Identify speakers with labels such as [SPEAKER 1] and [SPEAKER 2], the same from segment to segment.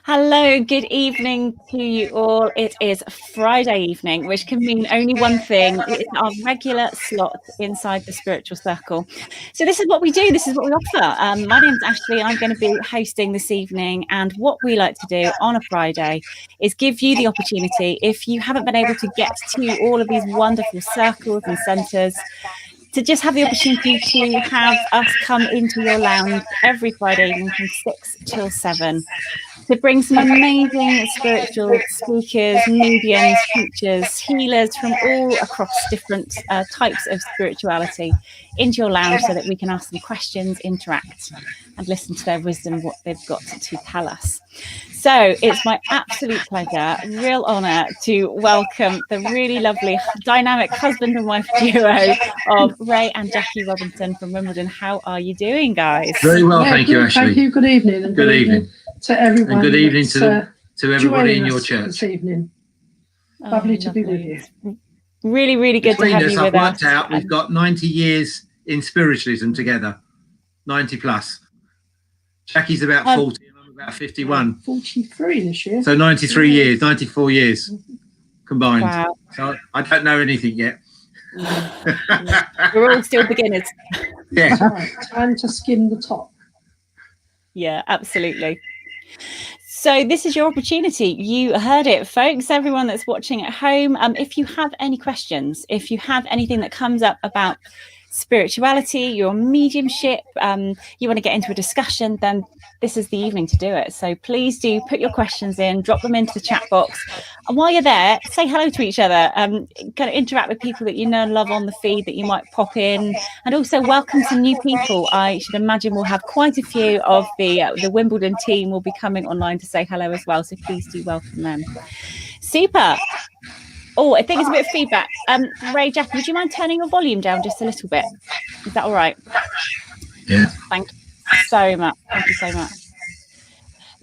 [SPEAKER 1] Hello, good evening to you all. It is Friday evening, which can mean only one thing. It is our regular slot inside the Spiritual Circle. So this is what we do. This is what we offer. My name's Ashley. I'm going to be hosting this evening. And what we like to do on a Friday is give you the opportunity, if you haven't been able to get to all of these wonderful circles and centres, to just have the opportunity to have us come into your lounge every Friday evening from 6 till 7. To bring some amazing spiritual speakers, mediums, teachers, healers from all across different types of spirituality into your lounge so that we can ask them questions, interact, and listen to their wisdom, what they've got to tell us. So it's my absolute pleasure, real honour to welcome the really lovely dynamic husband and wife duo of Ray and Jackie Robinson from Wimbledon. How are you doing, guys?
[SPEAKER 2] Very well, thank you, Ashley.
[SPEAKER 3] Thank you. Good evening. And
[SPEAKER 2] good evening
[SPEAKER 3] to everyone.
[SPEAKER 2] And good evening to everybody in your church
[SPEAKER 3] this evening. Lovely to be with you.
[SPEAKER 1] Really, really good to have you with us.
[SPEAKER 2] We've got 90 years in spiritualism together, 90 plus. Jackie's about 40 and I'm about 51.
[SPEAKER 3] 43 this year.
[SPEAKER 2] So 93 years, 94 years combined.
[SPEAKER 1] Wow.
[SPEAKER 2] So I don't know anything yet.
[SPEAKER 1] We're all still beginners.
[SPEAKER 2] Yeah.
[SPEAKER 3] Right. Time to skim the top.
[SPEAKER 1] Yeah, absolutely. So this is your opportunity. You heard it, folks, everyone that's watching at home. If you have any questions, if you have anything that comes up about spirituality, your mediumship, you want to get into a discussion, then this is the evening to do it. So please do put your questions in, drop them into the chat box. And while you're there, say hello to each other, kind of interact with people that you know and love on the feed that you might pop in, and also welcome some new people. I should imagine we'll have quite a few of the Wimbledon team will be coming online to say hello as well. So please do welcome them. Super. Oh, I think it's a bit of feedback. Ray, Jackie, would you mind turning your volume down just a little bit? Is that all right?
[SPEAKER 2] Yeah.
[SPEAKER 1] Thank you so much. Thank you so much.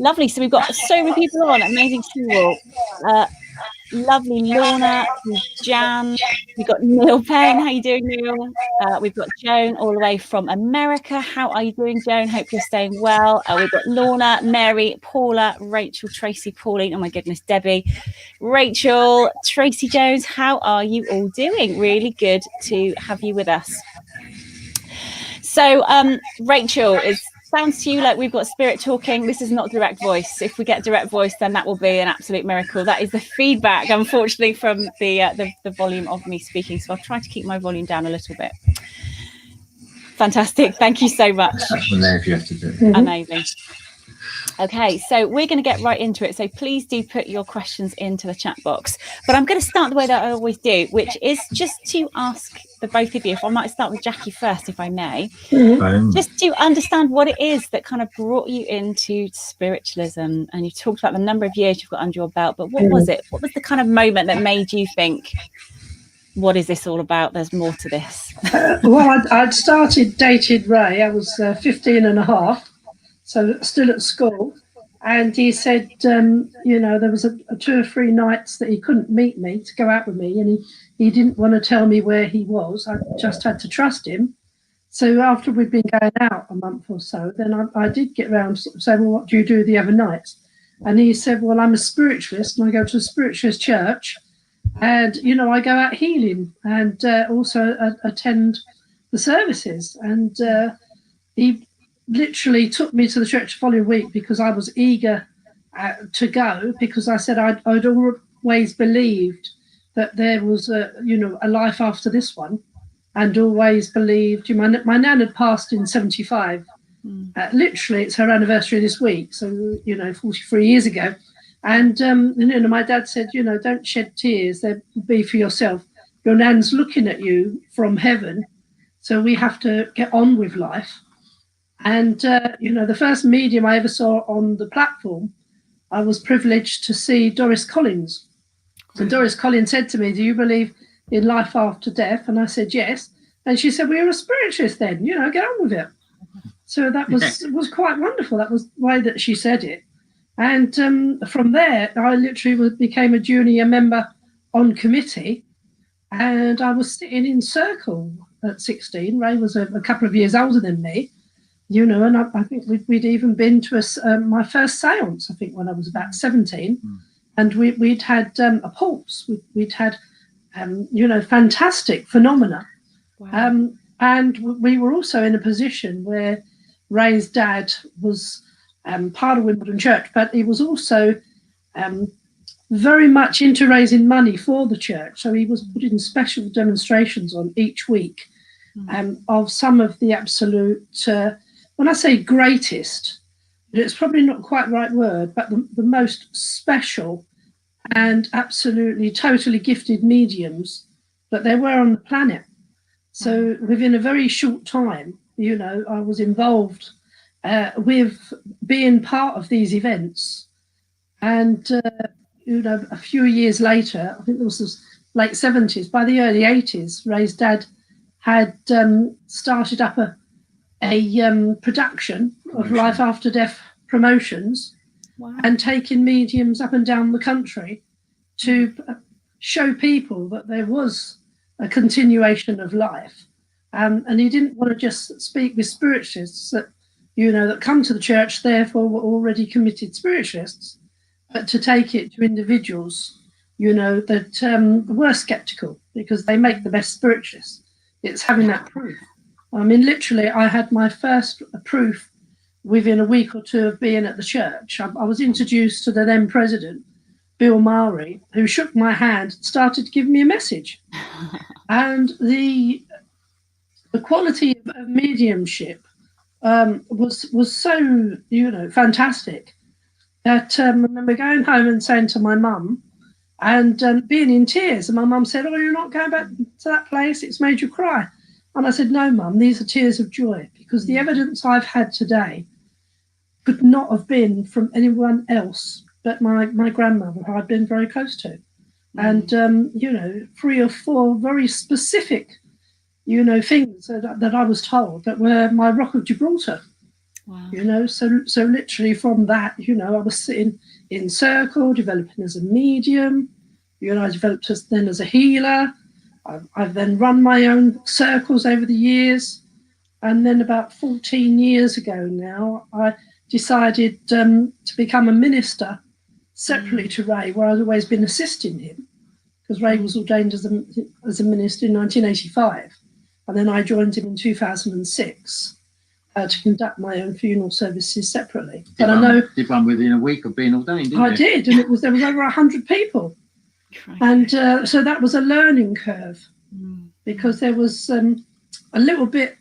[SPEAKER 1] Lovely. So we've got so many people on. Amazing to you all. Lovely Lorna, Jan, we've got Neil Payne. How are you doing, Neil? We've got Joan all the way from America. How are you doing, Joan? Hope you're staying well. We've got Lorna, Mary, Paula, Rachel, Tracy, Pauline. Oh my goodness, Debbie, Rachel, Tracy Jones. How are you all doing? Really good to have you with us. So Rachel, sounds to you like we've got spirit talking. This is not direct voice. If we get direct voice, then that will be an absolute miracle. That is the feedback, unfortunately, from the volume of me speaking. So I'll try to keep my volume down a little bit. Fantastic. Thank you so much.
[SPEAKER 2] From there if you have to do it.
[SPEAKER 1] Amazing. Okay, so we're going to get right into it. So please do put your questions into the chat box. But I'm going to start the way that I always do, which is just to ask the both of you, if I might start with Jackie first, if I may, just to understand what it is that kind of brought you into spiritualism. And you talked about the number of years you've got under your belt, but what was it? What was the kind of moment that made you think, what is this all about? There's more to this.
[SPEAKER 3] Well, I'd started dating Ray. I was 15 and a half. So still at school, and he said, you know, there was a 2 or 3 nights that he couldn't meet me to go out with me, and he didn't want to tell me where he was. I just had to trust him. So after we'd been going out a month or so, then I did get around to say, well, what do you do the other nights? And he said, well, I'm a spiritualist, and I go to a spiritualist church, and, you know, I go out healing and also attend the services. And he literally took me to the church the following week because I was eager to go, because I said I'd always believed that there was a life after this one, and always believed. My nan had passed in 75. Literally, it's her anniversary this week, so 43 years ago. And my dad said, don't shed tears, they'll be for yourself. Your nan's looking at you from heaven, so we have to get on with life. And, the first medium I ever saw on the platform, I was privileged to see Doris Collins. And Doris Collins said to me, do you believe in life after death? And I said, yes. And she said, well, you're a spiritualist then, get on with it. So that was quite wonderful. That was the way that she said it. And from there, I literally became a junior member on committee. And I was sitting in circle at 16. Ray was a couple of years older than me. you know, and I think we'd even been to my first seance, I think, when I was about 17. And we'd had a pulse. We'd had, you know, fantastic phenomena.
[SPEAKER 1] Wow.
[SPEAKER 3] And we were also in a position where Ray's dad was part of Wimbledon Church, but he was also very much into raising money for the church. So he was putting special demonstrations on each week of some of the absolute, when I say greatest, it's probably not quite the right word, but the most special and absolutely totally gifted mediums that there were on the planet. So within a very short time, you know, I was involved with being part of these events. And, you know, a few years later, I think it was the late 70s, by the early 80s, Ray's dad had started up a production of Life After Death promotions.
[SPEAKER 1] Wow.
[SPEAKER 3] And taking mediums up and down the country to show people that there was a continuation of life. And he didn't want to just speak with spiritualists that, you know, that come to the church, therefore were already committed spiritualists, but to take it to individuals, you know, that were skeptical, because they make the best spiritualists. It's having that proof. I mean, literally, I had my first proof within a week or two of being at the church. I was introduced to the then president, Bill Murray, who shook my hand, started to give me a message. And the quality of mediumship was so, you know, fantastic that I remember going home and saying to my mum and being in tears. And my mum said, "Oh, you're not going back to that place? It's made you cry." And I said, "No, Mum, these are tears of joy, because the evidence I've had today could not have been from anyone else but my grandmother, who I'd been very close to." And, you know, 3 or 4 very specific, you know, things that I was told that were my Rock of Gibraltar.
[SPEAKER 1] Wow.
[SPEAKER 3] You know, so literally from that, you know, I was sitting in circle, developing as a medium. You know, I developed then as a healer. I've then run my own circles over the years. And then about 14 years ago now, I decided to become a minister separately to Ray, where I'd always been assisting him, because Ray was ordained as a minister in 1985. And then I joined him in 2006 to conduct my own funeral services separately. But I know
[SPEAKER 4] did one within a week of being ordained, didn't you?
[SPEAKER 3] I did, and there was over 100 people. And so that was a learning curve, because there was a little bit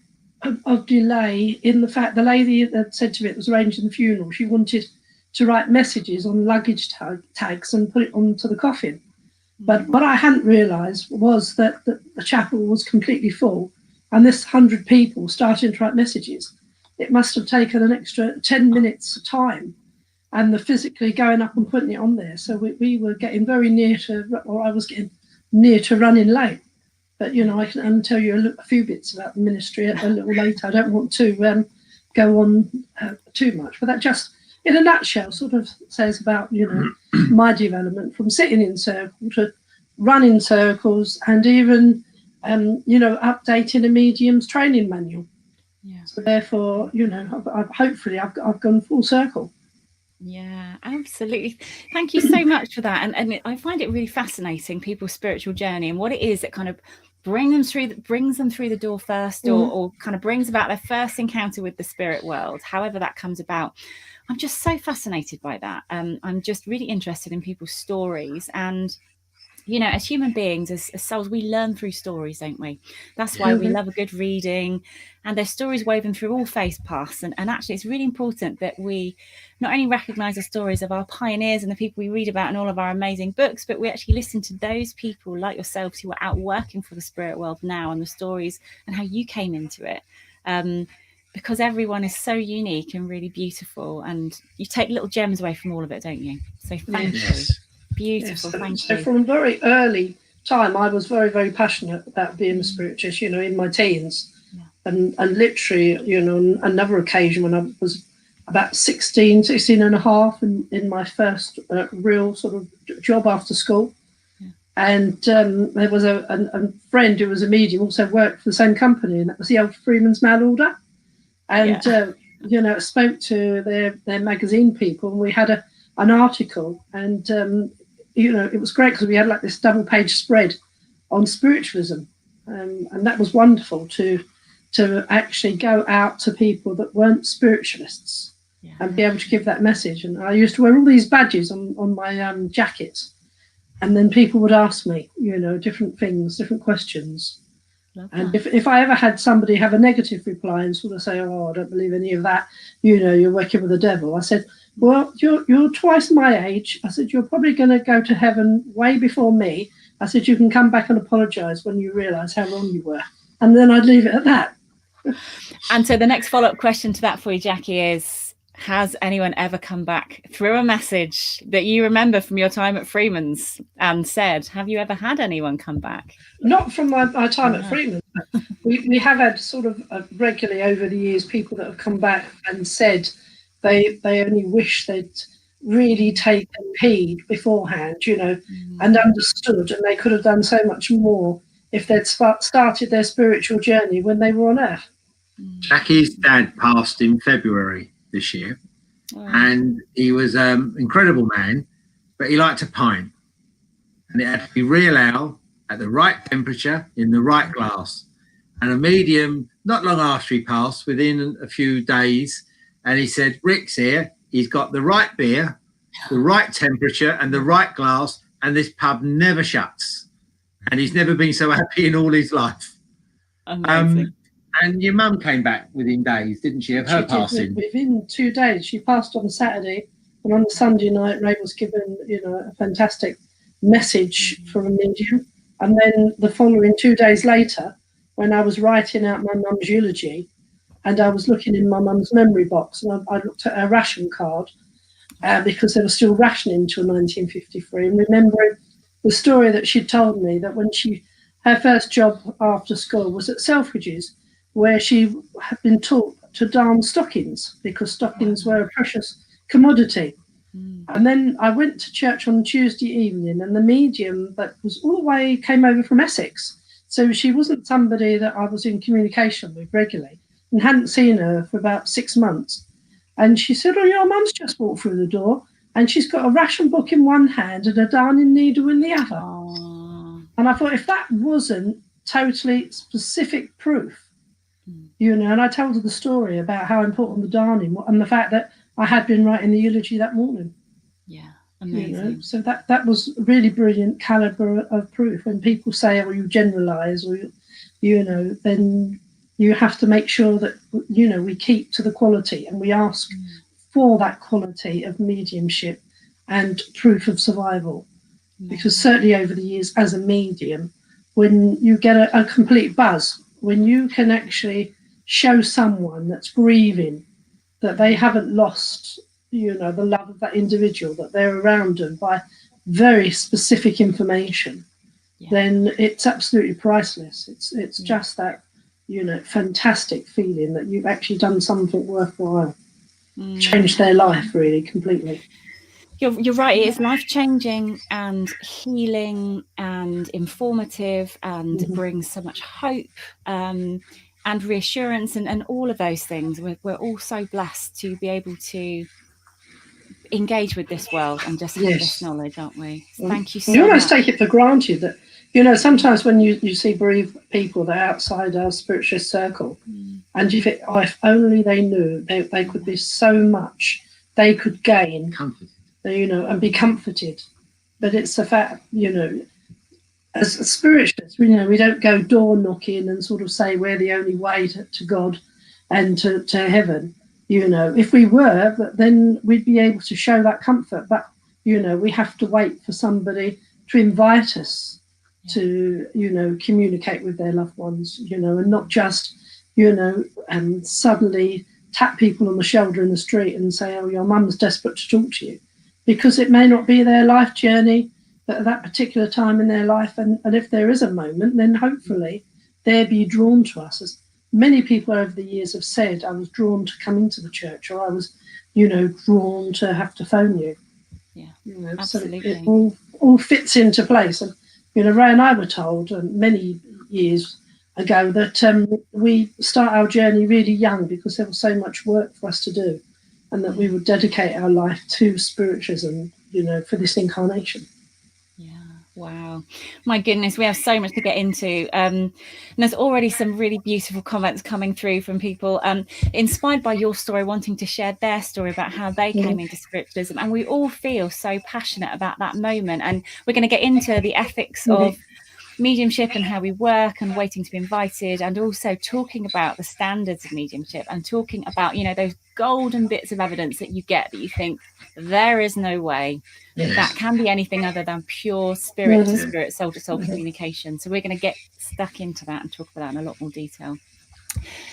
[SPEAKER 3] of delay in the fact the lady that said to me it was arranging the funeral, she wanted to write messages on luggage tags and put it onto the coffin. But what I hadn't realised was that the chapel was completely full, and this 100 people starting to write messages. It must have taken an extra 10 minutes time, and the physically going up and putting it on there. So we were getting very near to, or I was getting near to running late. But, you know, I can tell you a few bits about the ministry a little later. I don't want to go on too much, but that just, in a nutshell, sort of says about, you know, my development from sitting in circle to running circles, and even, you know, updating a medium's training manual. Yeah. So therefore, you know, hopefully I've gone full circle.
[SPEAKER 1] Yeah, absolutely. Thank you so much for that. And I find it really fascinating, people's spiritual journey and what it is that kind of brings them through the door first, or kind of brings about their first encounter with the spirit world, however that comes about. I'm just so fascinated by that. I'm just really interested in people's stories. And, you know, as human beings, as souls, we learn through stories, don't we? That's why we love a good reading, and there's stories woven through all faith paths. And actually, it's really important that we not only recognise the stories of our pioneers and the people we read about in all of our amazing books, but we actually listen to those people like yourselves who are out working for the spirit world now, and the stories and how you came into it. Because everyone is so unique and really beautiful, and you take little gems away from all of it, don't you? So thank you. Beautiful.
[SPEAKER 3] Yes.
[SPEAKER 1] Thank
[SPEAKER 3] So
[SPEAKER 1] you.
[SPEAKER 3] from a very early time, I was very, very passionate about being a spiritualist, you know, in my teens. And literally, you know, on another occasion when I was about 16 and a half in my first real sort of job after school. And there was a friend who was a medium, also worked for the same company, and that was the Old Freeman's Mail Order. and you know, spoke to their magazine people, and we had an article, and you know, it was great because we had like this double-page spread on spiritualism, and that was wonderful to actually go out to people that weren't spiritualists and be able to give that message. And I used to wear all these badges on my jackets, and then people would ask me, you know, different things, different questions. And if I ever had somebody have a negative reply and sort of say, "Oh, I don't believe any of that," you know, "You're working with the devil," I said, "Well, you're twice my age." I said, "You're probably going to go to heaven way before me." I said, "You can come back and apologise when you realise how wrong you were." And then I'd leave it at that.
[SPEAKER 1] And so the next follow-up question to that for you, Jackie, is, has anyone ever come back through a message that you remember from your time at Freeman's and said, have you ever had anyone come back?
[SPEAKER 3] Not from my time at Freeman's. We have had sort of regularly over the years people that have come back and said they only wish they'd really taken heed beforehand, you know, and understood, and they could have done so much more if they'd started their spiritual journey when they were on earth.
[SPEAKER 2] Jackie's dad passed in February this year, and he was an incredible man, but he liked to pint, and it had to be real ale at the right temperature in the right glass, and a medium not long after he passed, within a few days, and he said, "Rick's here, he's got the right beer, the right temperature and the right glass, and this pub never shuts," and he's never been so happy in all his life.
[SPEAKER 1] Amazing.
[SPEAKER 2] And your mum came back within days, didn't she, of her passing?
[SPEAKER 3] Within 2 days. She passed on a Saturday, and on the Sunday night, Ray was given, you know, a fantastic message from a medium. And then the following 2 days later, when I was writing out my mum's eulogy, and I was looking in my mum's memory box, and I looked at her ration card, because they were still rationing until 1953, and remembering the story that she'd told me, that when her first job after school was at Selfridges, where she had been taught to darn stockings because stockings were a precious commodity. And then I went to church on Tuesday evening, and the medium that was all the way came over from Essex. So she wasn't somebody that I was in communication with regularly, and hadn't seen her for about 6 months. And she said, "Oh, your mum's just walked through the door, and she's got a ration book in one hand and a darning needle in the other." And I thought, if that wasn't totally specific proof, you know, and I told her the story about how important the darning and the fact that I had been writing the eulogy that morning.
[SPEAKER 1] Yeah, amazing.
[SPEAKER 3] You know, so that was really brilliant caliber of proof. When people say, "Oh, you generalise," or you know, then you have to make sure that, you know, we keep to the quality, and we ask for that quality of mediumship and proof of survival. Because certainly over the years as a medium, when you get a complete buzz, when you can actually show someone that's grieving that they haven't lost, you know, the love of that individual, that they're around them by very specific information, then it's absolutely priceless. It's just that, you know, fantastic feeling that you've actually done something worthwhile, changed their life really completely.
[SPEAKER 1] You're right. It is life-changing and healing and informative, and brings so much hope and reassurance and all of those things. We're all so blessed to be able to engage with this world and just have this knowledge, aren't we? Thank you so much.
[SPEAKER 3] You almost take it for granted that, you know, sometimes when you see bereaved people that are outside our spiritualist circle, and you think, oh, if only they knew, they could be so much they could gain,
[SPEAKER 2] Comfort.
[SPEAKER 3] You know, and be comforted. But it's the fact, you know, as spiritualists, you know, we don't go door knocking and sort of say we're the only way to God and to heaven. You know, if we were, then we'd be able to show that comfort. But, you know, we have to wait for somebody to invite us to, you know, communicate with their loved ones, you know, and not just, you know, and suddenly tap people on the shoulder in the street and say, "Oh, your mum's desperate to talk to you," because it may not be their life journey at that particular time in their life. And if there is a moment, then hopefully they'll be drawn to us. As many people over the years have said, "I was drawn to come into the church," or "I was, you know, drawn to have to phone you."
[SPEAKER 1] Yeah,
[SPEAKER 3] you know,
[SPEAKER 1] absolutely.
[SPEAKER 3] So it all fits into place. And, you know, Ray and I were told many years ago that we start our journey really young because there was so much work for us to do, and that we would dedicate our life to spiritualism, for this incarnation.
[SPEAKER 1] Wow, my goodness, we have so much to get into, and there's already some really beautiful comments coming through from people inspired by your story, wanting to share their story about how they came into spiritualism, and we all feel so passionate about that moment, and we're going to get into the ethics of mediumship and how we work and waiting to be invited, and also talking about the standards of mediumship and talking about those golden bits of evidence that you get that you think there is no way that can be anything other than pure spirit to spirit, soul to soul communication. So we're going to get stuck into that and talk about that in a lot more detail.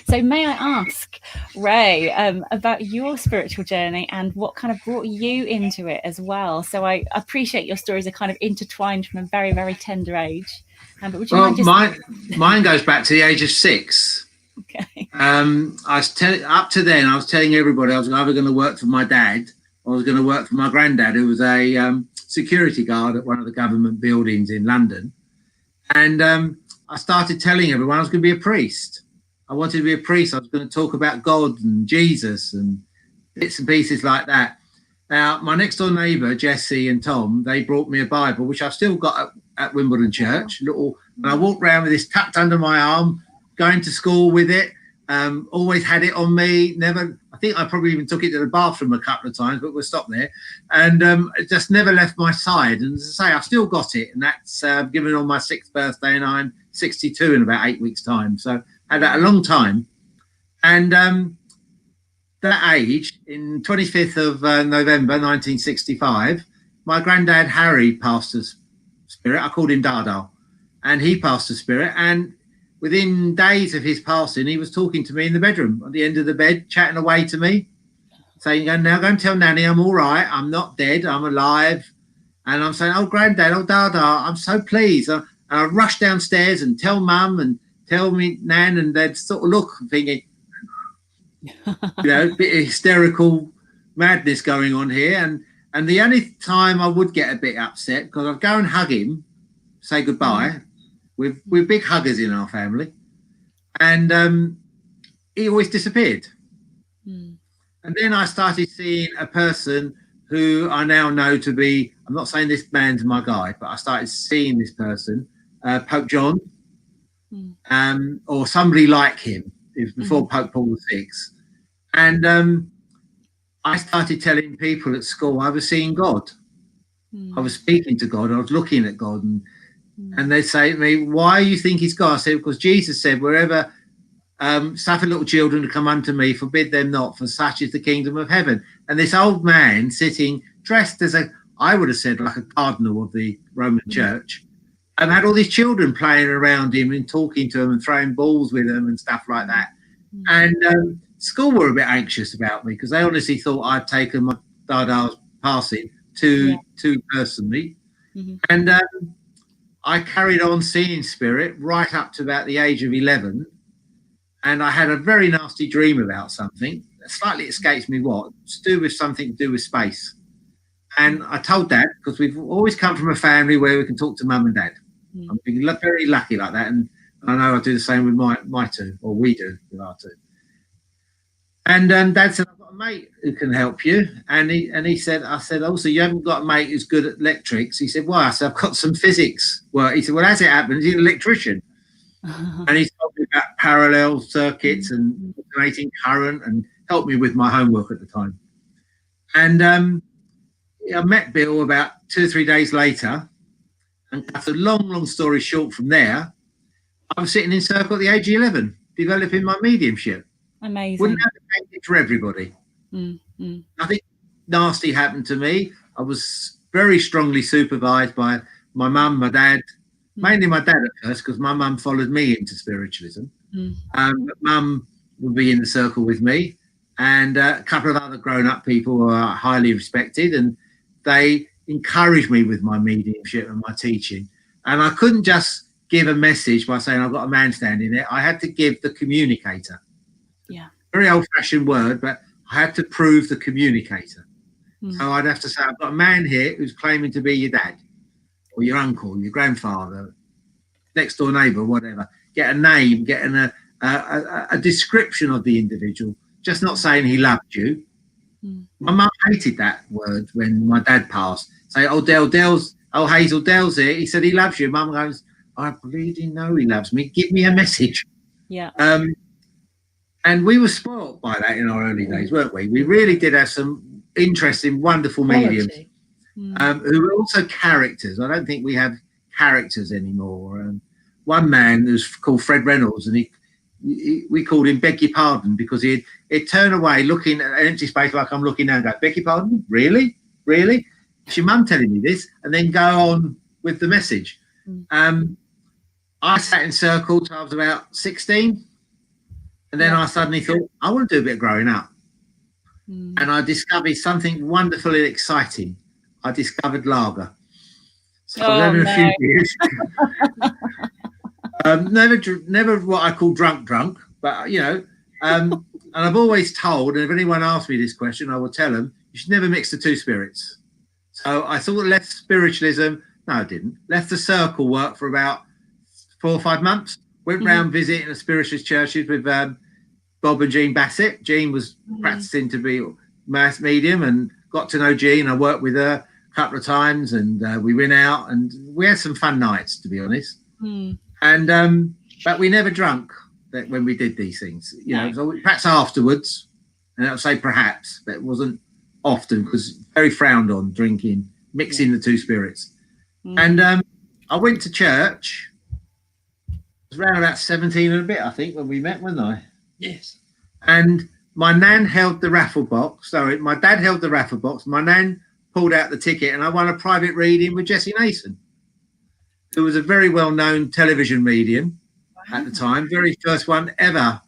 [SPEAKER 1] So may I ask, Ray, about your spiritual journey and what kind of brought you into it as well? So I appreciate your stories are kind of intertwined from a very, very tender age. But would you mind just...
[SPEAKER 2] mine goes back to the age of 6.
[SPEAKER 1] Okay.
[SPEAKER 2] Up to then, I was telling everybody I was either going to work for my dad or I was going to work for my granddad, who was a security guard at one of the government buildings in London. And I started telling everyone I was going to be a priest. I wanted to be a priest. I was going to talk about God and Jesus and bits and pieces like that. Now, my next door neighbour, Jesse and Tom, they brought me a Bible, which I've still got at Wimbledon Church. And I walked around with this tucked under my arm, going to school with it. Always had it on me. I think I probably even took it to the bathroom a couple of times, but we'll stop there. And it just never left my side. And as I say, I've still got it. And that's given on my 6th birthday, and I'm 62 in about 8 weeks' time. So I had that a long time. And that age, in 25th of November 1965, my granddad Harry passed to spirit. I called him Dada, and he passed to spirit. And within days of his passing, he was talking to me in the bedroom at the end of the bed, chatting away to me, saying, now go and tell Nanny I'm all right. I'm not dead. I'm alive. And I'm saying, oh, Granddad, oh, Dada, I'm so pleased. And I rush downstairs and tell Mum and tell me Nan, and they'd sort of look thinking, a bit of hysterical madness going on here. And the only time I would get a bit upset, because I'd go and hug him, say goodbye. We're big huggers in our family. And he always disappeared. And then I started seeing a person who I now know to be, I'm not saying this man's my guy, but I started seeing this person, Pope John, or somebody like him. It was before Pope Paul VI. And I started telling people at school I was seeing God. I was speaking to God. I was looking at God. And they say to me, why do you think he's God? I said, because Jesus said, wherever suffer little children to come unto me, forbid them not, for such is the kingdom of heaven. And this old man sitting, dressed as I would have said like a cardinal of the Roman Church, and had all these children playing around him and talking to them and throwing balls with them and stuff like that. And school were a bit anxious about me because they honestly thought I'd taken my Dada's passing too personally. And I carried on seeing spirit right up to about the age of 11. And I had a very nasty dream about something that slightly escapes me what. It's to do with something to do with space. And I told Dad, because we've always come from a family where we can talk to Mum and Dad. I'm very lucky like that. And I know I do the same with my two, or we do with our two. And Dad said, I've got a mate who can help you. And he said, I said, also, you haven't got a mate who's good at electrics. He said, why? I said, I've got some physics. Well, he said, well, as it happens, he's an electrician. And he told me about parallel circuits and alternating current and helped me with my homework at the time. And I met Bill about 2 or 3 days later. And cut a long story short from there, I was sitting in circle at the age of 11, developing my mediumship.
[SPEAKER 1] Amazing.
[SPEAKER 2] Wouldn't have to make it for everybody. Nothing nasty happened to me. I was very strongly supervised by my mum, my dad, mainly my dad at first, because my mum followed me into spiritualism. But Mum would be in the circle with me, and a couple of other grown-up people who are highly respected, and they encouraged me with my mediumship and my teaching. And I couldn't just give a message by saying I've got a man standing there. I had to give the communicator. Very old-fashioned word, but I had to prove the communicator. So I'd have to say, I've got a man here who's claiming to be your dad or your uncle, your grandfather, next door neighbour, whatever. get a name, getting a description of the individual, just not saying he loved you. My mum hated that word when my dad passed. Say, oh, Hazel, Dell's here. He said he loves you. Mum goes, I really know he loves me. Give me a message.
[SPEAKER 1] Yeah.
[SPEAKER 2] And we were spoilt by that in our early days, weren't we? We really did have some interesting, wonderful mediums who were also characters. I don't think we have characters anymore. One man who's called Fred Reynolds, and we called him Beg Your Pardon, because he'd turn away looking at an empty space like I'm looking now and go, Beg your pardon? Really? Really? Is your mum telling me this? And then go on with the message. I sat in circle till I was about 16. And then I suddenly thought, I want to do a bit of growing up. And I discovered something wonderful and exciting. I discovered lager. So I was having a few beers. Never what I call drunk, but, and I've always told, and if anyone asks me this question, I will tell them, you should never mix the two spirits. So I sort of left spiritualism. No, I didn't. Left the circle work for about 4 or 5 months. Went round visiting the spiritualist churches with Bob and Jean Bassett. Jean was practicing to be mass medium, and got to know Jean. I worked with her a couple of times, and we went out and we had some fun nights, to be honest. And but we never drunk when we did these things. So perhaps afterwards, and I'll say perhaps, but it wasn't often, because very frowned on drinking, mixing the two spirits. And I went to church. I was around about 17 and a bit, I think, when we met, wasn't I?
[SPEAKER 3] Yes.
[SPEAKER 2] And my nan held the raffle box. Sorry, my dad held the raffle box. My nan pulled out the ticket, and I won a private reading with Jessie Nason, who was a very well-known television medium at the time. Very first one ever,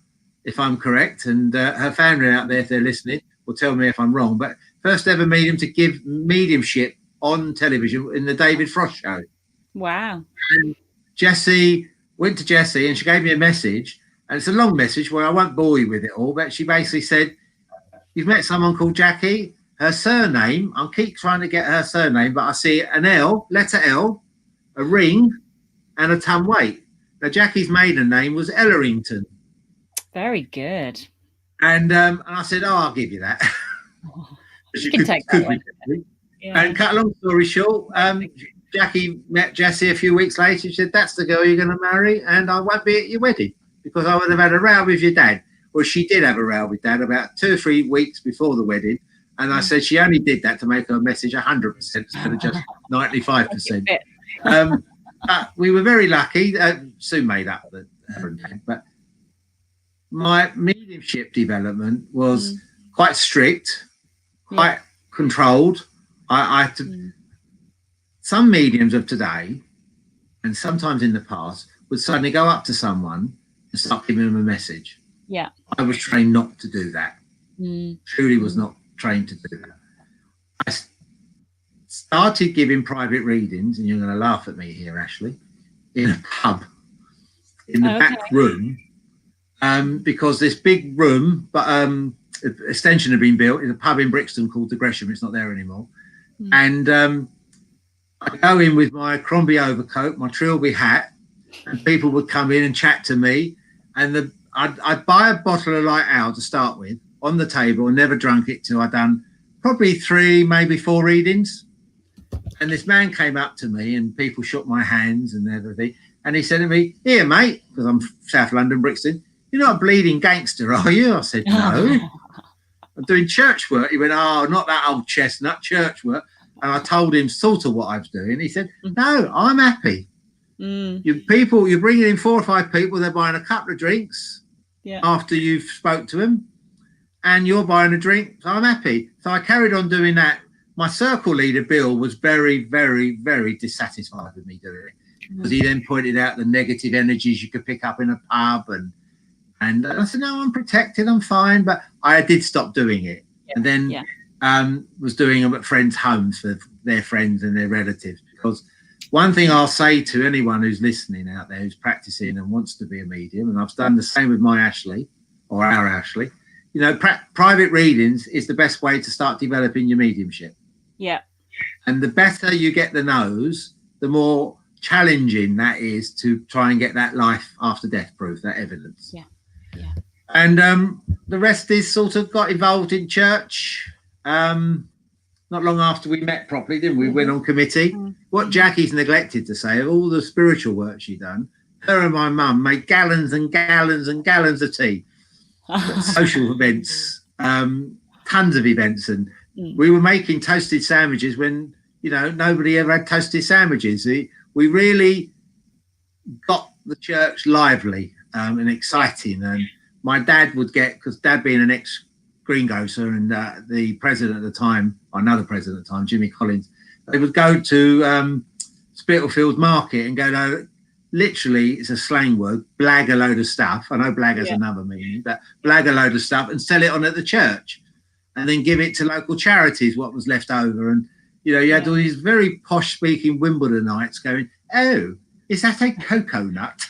[SPEAKER 2] if I'm correct. And her family out there, if they're listening, will tell me if I'm wrong. But first ever medium to give mediumship on television in the David Frost show.
[SPEAKER 1] Wow.
[SPEAKER 2] And Jessie went to Jessie, and she gave me a message, and it's a long message where I won't bore you with it all, but she basically said, you've met someone called Jackie. Her surname, I keep trying to get her surname, but I see an L, letter L, a ring, and a ton weight. Now, Jackie's maiden name was Ellerington.
[SPEAKER 1] Very good.
[SPEAKER 2] And I said, oh, I'll give you that.
[SPEAKER 1] You can take that one.
[SPEAKER 2] And cut a long story short, Jackie met Jessie a few weeks later. She said, that's the girl you're going to marry, and I won't be at your wedding, because I would have had a row with your dad. Well, she did have a row with dad about 2 or 3 weeks before the wedding. And I said she only did that to make her message 100% instead of just 95%. We were very lucky. Sue made up the but my mediumship development was quite strict, quite controlled. I had to... Some mediums of today, and sometimes in the past, would suddenly go up to someone and start giving them a message.
[SPEAKER 1] Yeah.
[SPEAKER 2] I was trained not to do that. Truly was not trained to do that. I started giving private readings, and you're going to laugh at me here, Ashley, in a pub, in the back room, because this big room, but extension had been built in a pub in Brixton called the Gresham. It's not there anymore. And I go in with my Crombie overcoat, my Trilby hat, and people would come in and chat to me. And I'd buy a bottle of light ale to start with on the table, and never drunk it till I'd done probably 3, maybe 4 readings. And this man came up to me, and people shook my hands and everything. And he said to me, here, mate, because I'm South London, Brixton, you're not a bleeding gangster, are you? I said, no. I'm doing church work. He went, oh, not that old chestnut, church work. And I told him sort of what I was doing. He said, no, I'm happy. You're bringing in 4 or 5 people, they're buying a couple of drinks after you've spoke to them, and you're buying a drink, so I'm happy. So I carried on doing that. My circle leader, Bill, was very, very, very dissatisfied with me doing it, because he then pointed out the negative energies you could pick up in a pub. And I said, no, I'm protected, I'm fine. But I did stop doing it. And then was doing them at friends' homes for their friends and their relatives. Because one thing I'll say to anyone who's listening out there, who's practicing and wants to be a medium, and I've done the same with my Ashley, or our Ashley, private readings is the best way to start developing your mediumship.
[SPEAKER 1] Yeah.
[SPEAKER 2] And the better you get the nose, the more challenging that is to try and get that life after death proof, that evidence.
[SPEAKER 1] Yeah.
[SPEAKER 2] And the rest is sort of got involved in church. Not long after we met properly, didn't we? Went on committee. What Jackie's neglected to say, of all the spiritual work she done, her and my mum made gallons and gallons and gallons of tea. Social events, tons of events, and we were making toasted sandwiches when nobody ever had toasted sandwiches. We really got the church lively and exciting. And my dad would get, because Dad being an ex-greengrocer and the president at the time, or another president at the time, Jimmy Collins, they would go to Spitalfields Market and go to, literally, it's a slang word, blag a load of stuff. I know blag has another meaning, but blag a load of stuff and sell it on at the church and then give it to local charities, what was left over. And, you had all these very posh speaking Wimbledonites going, oh, is that a cocoa nut?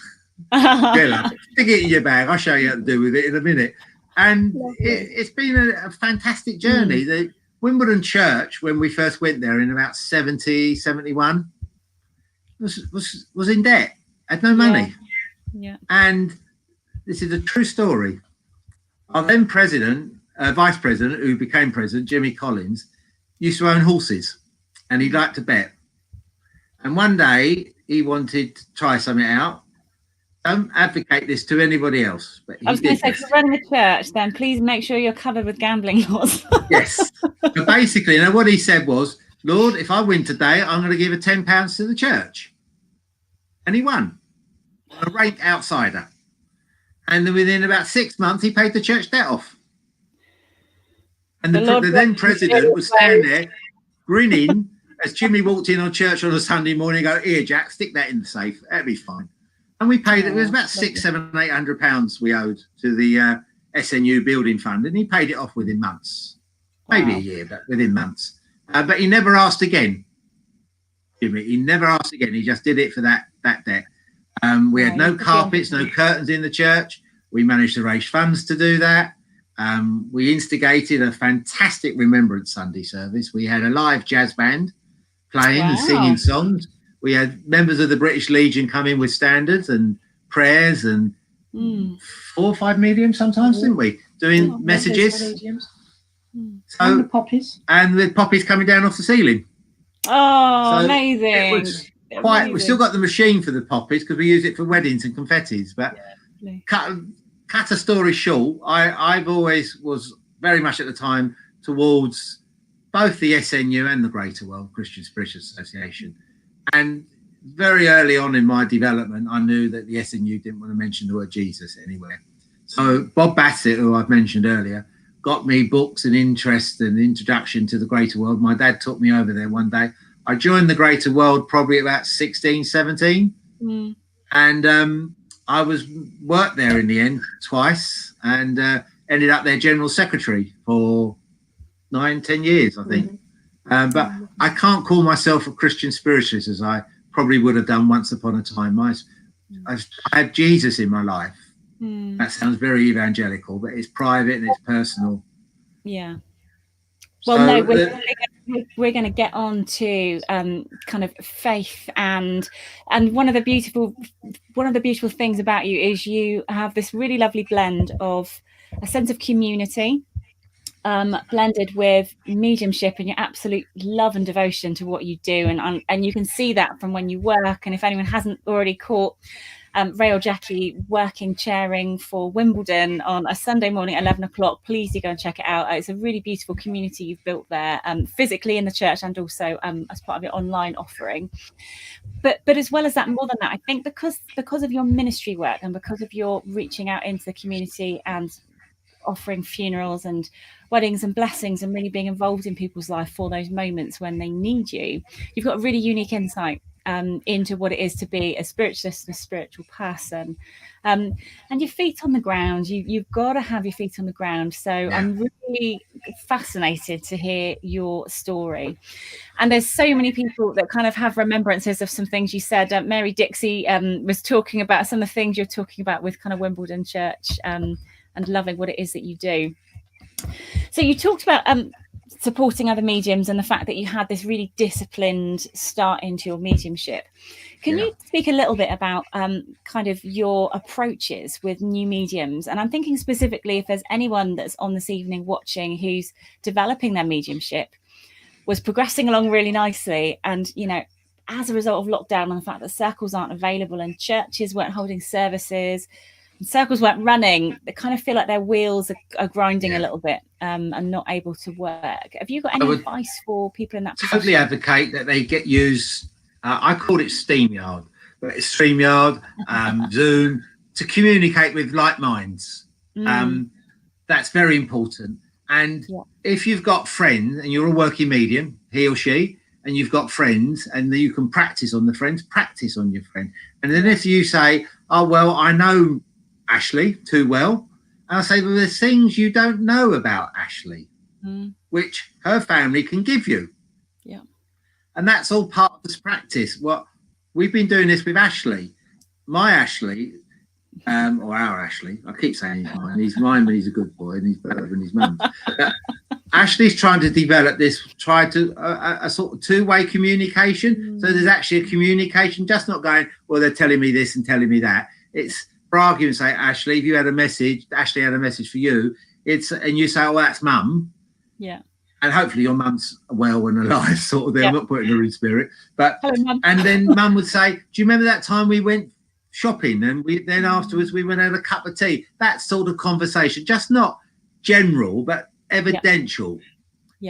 [SPEAKER 2] Stick it in your bag. I'll show you how to do with it in a minute. And it's been a fantastic journey. The Wimbledon Church, when we first went there in about 70, 71, was in debt, had no money.
[SPEAKER 1] Yeah.
[SPEAKER 2] And this is a true story. Our then vice president, who became president, Jimmy Collins, used to own horses and he liked to bet. And one day he wanted to try something out. Don't advocate this to anybody else. But
[SPEAKER 1] I was going to say, if you're running a church, then please make sure you're covered with gambling laws.
[SPEAKER 2] Yes. But basically, what he said was, Lord, if I win today, I'm going to give £10 to the church. And he won. A rank outsider. And then within about 6 months, he paid the church debt off. And the then president was standing there grinning as Jimmy walked in on church on a Sunday morning and go, here, Jack, stick that in the safe. That'll be fine. And we paid, it was about £600-800 we owed to the SNU building fund. And he paid it off within months. Maybe a year, but within months. But he never asked again, Jimmy. He never asked again. He just did it for that debt. We had no carpets, no curtains in the church. We managed to raise funds to do that. We instigated a fantastic Remembrance Sunday service. We had a live jazz band playing and singing songs. We had members of the British Legion come in with standards and prayers and 4 or 5 mediums sometimes, didn't we? Doing messages. So,
[SPEAKER 3] and the poppies.
[SPEAKER 2] And the poppies coming down off the ceiling.
[SPEAKER 1] Oh,
[SPEAKER 2] So
[SPEAKER 1] amazing.
[SPEAKER 2] It was quite, we still got the machine for the poppies because we use it for weddings and confettis. But cut a story short, I've always was very much at the time towards both the SNU and the Greater World Christian Spiritual Association. And very early on in my development, I knew that the SNU didn't want to mention the word Jesus anywhere. So Bob Bassett, who I've mentioned earlier, got me books and interest and introduction to the Greater World. My dad took me over there one day. I joined the Greater World probably about 16, 17. And I worked there in the end twice and ended up their general secretary for 9-10 years, I think. But I can't call myself a Christian spiritualist as I probably would have done once upon a time. I had Jesus in my life. That sounds very evangelical, but it's private and it's personal.
[SPEAKER 1] Yeah. Well, so we're going to get on to kind of faith and one of the beautiful things about you is you have this really lovely blend of a sense of community, blended with mediumship and your absolute love and devotion to what you do, and you can see that from when you work. And if anyone hasn't already caught Ray or Jackie chairing for Wimbledon on a Sunday morning at 11 o'clock, please do go and check it out. It's a really beautiful community you've built there, physically in the church and also as part of your online offering. But as well as that, more than that, I think because of your ministry work and because of your reaching out into the community and offering funerals and weddings and blessings and really being involved in people's life for those moments when they need you, you've got a really unique insight into what it is to be a spiritualist and a spiritual person, and your feet on the ground. You've got to have your feet on the ground. So I'm really fascinated to hear your story. And there's so many people that kind of have remembrances of some things you said. Mary Dixie was talking about some of the things you're talking about with kind of Wimbledon Church and loving what it is that you do. So you talked about supporting other mediums and the fact that you had this really disciplined start into your mediumship. Can you speak a little bit about kind of your approaches with new mediums? And I'm thinking specifically if there's anyone that's on this evening watching who's developing their mediumship, was progressing along really nicely, and, you know, as a result of lockdown and the fact that circles aren't available and churches weren't holding services and circles weren't running, they kind of feel like their wheels are grinding a little bit and not able to work. Have you got any advice for people in that position?
[SPEAKER 2] Totally advocate that they get used. I call it StreamYard, but it's StreamYard, Zoom, to communicate with like minds. That's very important. And if you've got friends and you're a working medium, he or she, and you've got friends and you can practice on the friends, practice on your friend. And then if you say, oh, well, I know Ashley too well, I'll say, well, there's things you don't know about Ashley, which her family can give you.
[SPEAKER 1] Yeah. And
[SPEAKER 2] that's all part of this practice. What we've been doing this with Ashley, my Ashley, or our Ashley. I keep saying he's mine. He's mine, but he's a good boy, and he's better than his mum. Ashley's trying to develop this, a sort of two-way communication. So there's actually a communication, just not going, well, they're telling me this and telling me that. It's, for argument's sake, Ashley, if you had a message, Ashley had a message for you, and you say, oh, that's mum.
[SPEAKER 1] Yeah.
[SPEAKER 2] And hopefully your mum's well and alive, sort of thing. I'm not putting her in spirit. But
[SPEAKER 1] hello, Mum.
[SPEAKER 2] And then mum would say, do you remember that time we went shopping and then afterwards we went and had a cup of tea? That sort of conversation, just not general, but evidential.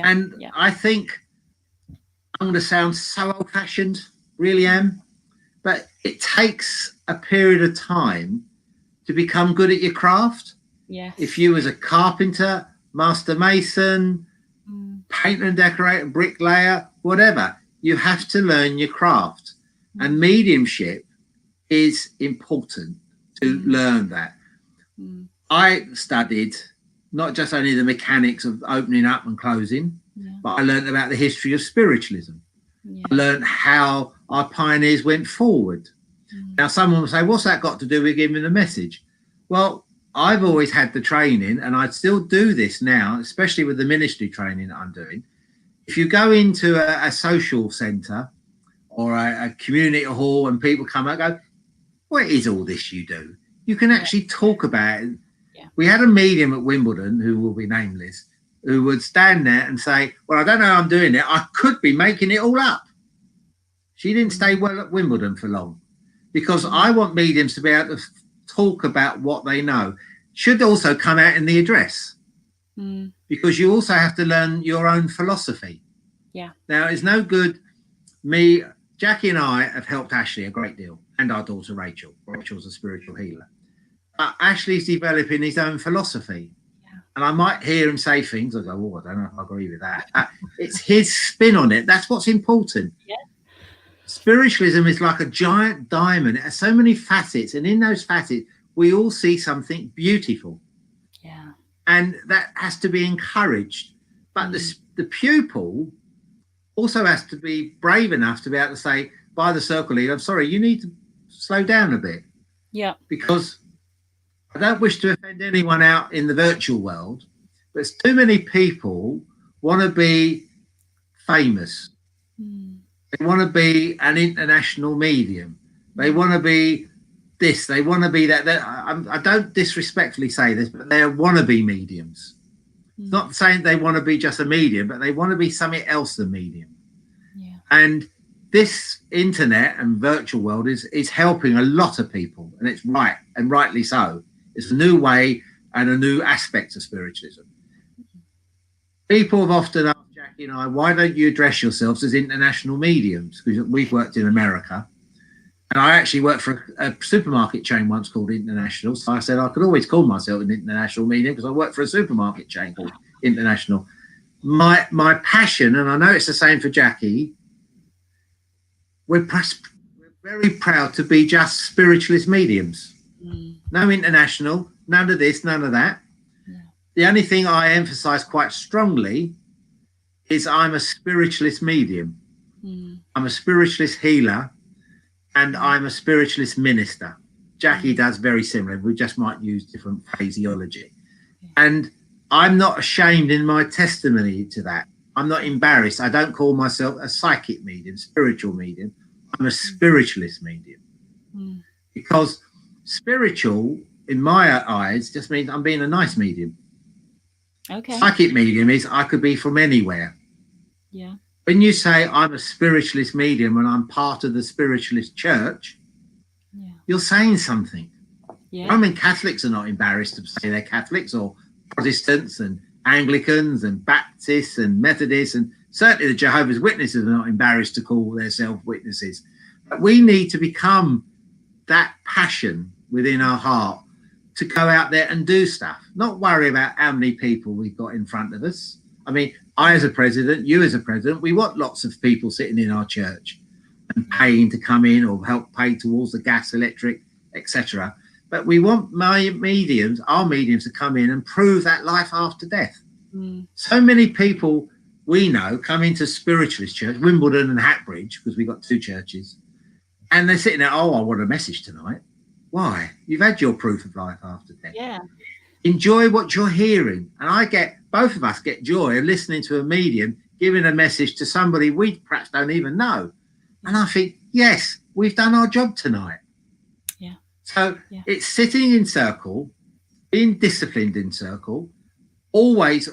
[SPEAKER 2] I think I'm going to sound so old-fashioned, really am, but it takes a period of time to become good at your craft.
[SPEAKER 1] Yes.
[SPEAKER 2] If you was a carpenter, master mason, painter and decorator, bricklayer, whatever, you have to learn your craft. And mediumship is important to learn that. I studied not just only the mechanics of opening up and closing, but I learned about the history of spiritualism. I learned how our pioneers went forward. Now, someone will say, what's that got to do with giving a message? Well, I've always had the training, and I still do this now, especially with the ministry training that I'm doing. If you go into a social centre or a community hall and people come out and go, what is all this you do? You can actually talk about it. We had a medium at Wimbledon, who will be nameless, who would stand there and say, well, I don't know how I'm doing it. I could be making it all up. She didn't stay well at Wimbledon for long, because I want mediums to be able to talk about what they know. Should also come out in the address, because you also have to learn your own philosophy.
[SPEAKER 1] Yeah.
[SPEAKER 2] Now, it's no good Jackie and I have helped Ashley a great deal, and our daughter Rachel. Rachel's a spiritual healer. Ashley's developing his own philosophy. Yeah. And I might hear him say things, I go, oh, I don't know if I agree with that. It's his spin on it. That's what's important. Yeah. Spiritualism is like a giant diamond. It has so many facets, and in those facets, we all see something beautiful.
[SPEAKER 1] Yeah.
[SPEAKER 2] And that has to be encouraged. But the pupil also has to be brave enough to be able to say, by the circle leader, I'm sorry, you need to slow down a bit.
[SPEAKER 1] Yeah.
[SPEAKER 2] Because I don't wish to offend anyone out in the virtual world, but too many people want to be famous. They want to be an international medium. They want to be this. They want to be that. I don't disrespectfully say this, but they're wannabe mediums. Not saying they want to be just a medium, but they want to be something else than medium. Yeah. And this internet and virtual world is helping a lot of people, and it's right, and rightly so. It's a new way and a new aspect of spiritualism. People have often asked Jackie and I, why don't you address yourselves as international mediums? Because we've worked in America. And I actually worked for a supermarket chain once called International. So I said I could always call myself an international medium because I worked for a supermarket chain called International. My passion, and I know it's the same for Jackie, we're very proud to be just spiritualist mediums. No international, none of this, none of that. Yeah. The only thing I emphasize quite strongly is I'm a spiritualist medium. I'm a spiritualist healer, and I'm a spiritualist minister. Jackie does very similar. We just might use different phraseology. Yeah. And I'm not ashamed in my testimony to that. I'm not embarrassed. I don't call myself a psychic medium, spiritual medium. I'm a spiritualist medium. Because spiritual, in my eyes, just means I'm being a nice medium.
[SPEAKER 1] Okay.
[SPEAKER 2] Psychic medium is I could be from anywhere.
[SPEAKER 1] Yeah.
[SPEAKER 2] When you say I'm a spiritualist medium and I'm part of the spiritualist church, you're saying something.
[SPEAKER 1] Yeah.
[SPEAKER 2] Roman Catholics are not embarrassed to say they're Catholics, or Protestants and Anglicans and Baptists and Methodists, and certainly the Jehovah's Witnesses are not embarrassed to call themselves witnesses. But we need to become that passion within our heart to go out there and do stuff, not worry about how many people we've got in front of us. I mean, I as a president, you as a president, we want lots of people sitting in our church and paying to come in or help pay towards the gas, electric, etc. But we want our mediums to come in and prove that life after death. So many people we know come into spiritualist church, Wimbledon and Hatbridge, because we've got two churches, and they're sitting there, oh, I want a message tonight. Why? You've had your proof of life after death.
[SPEAKER 1] Yeah.
[SPEAKER 2] Enjoy what you're hearing. And both of us get joy of listening to a medium giving a message to somebody we perhaps don't even know. And I think, yes, we've done our job tonight.
[SPEAKER 1] Yeah.
[SPEAKER 2] So it's sitting in circle, being disciplined in circle, always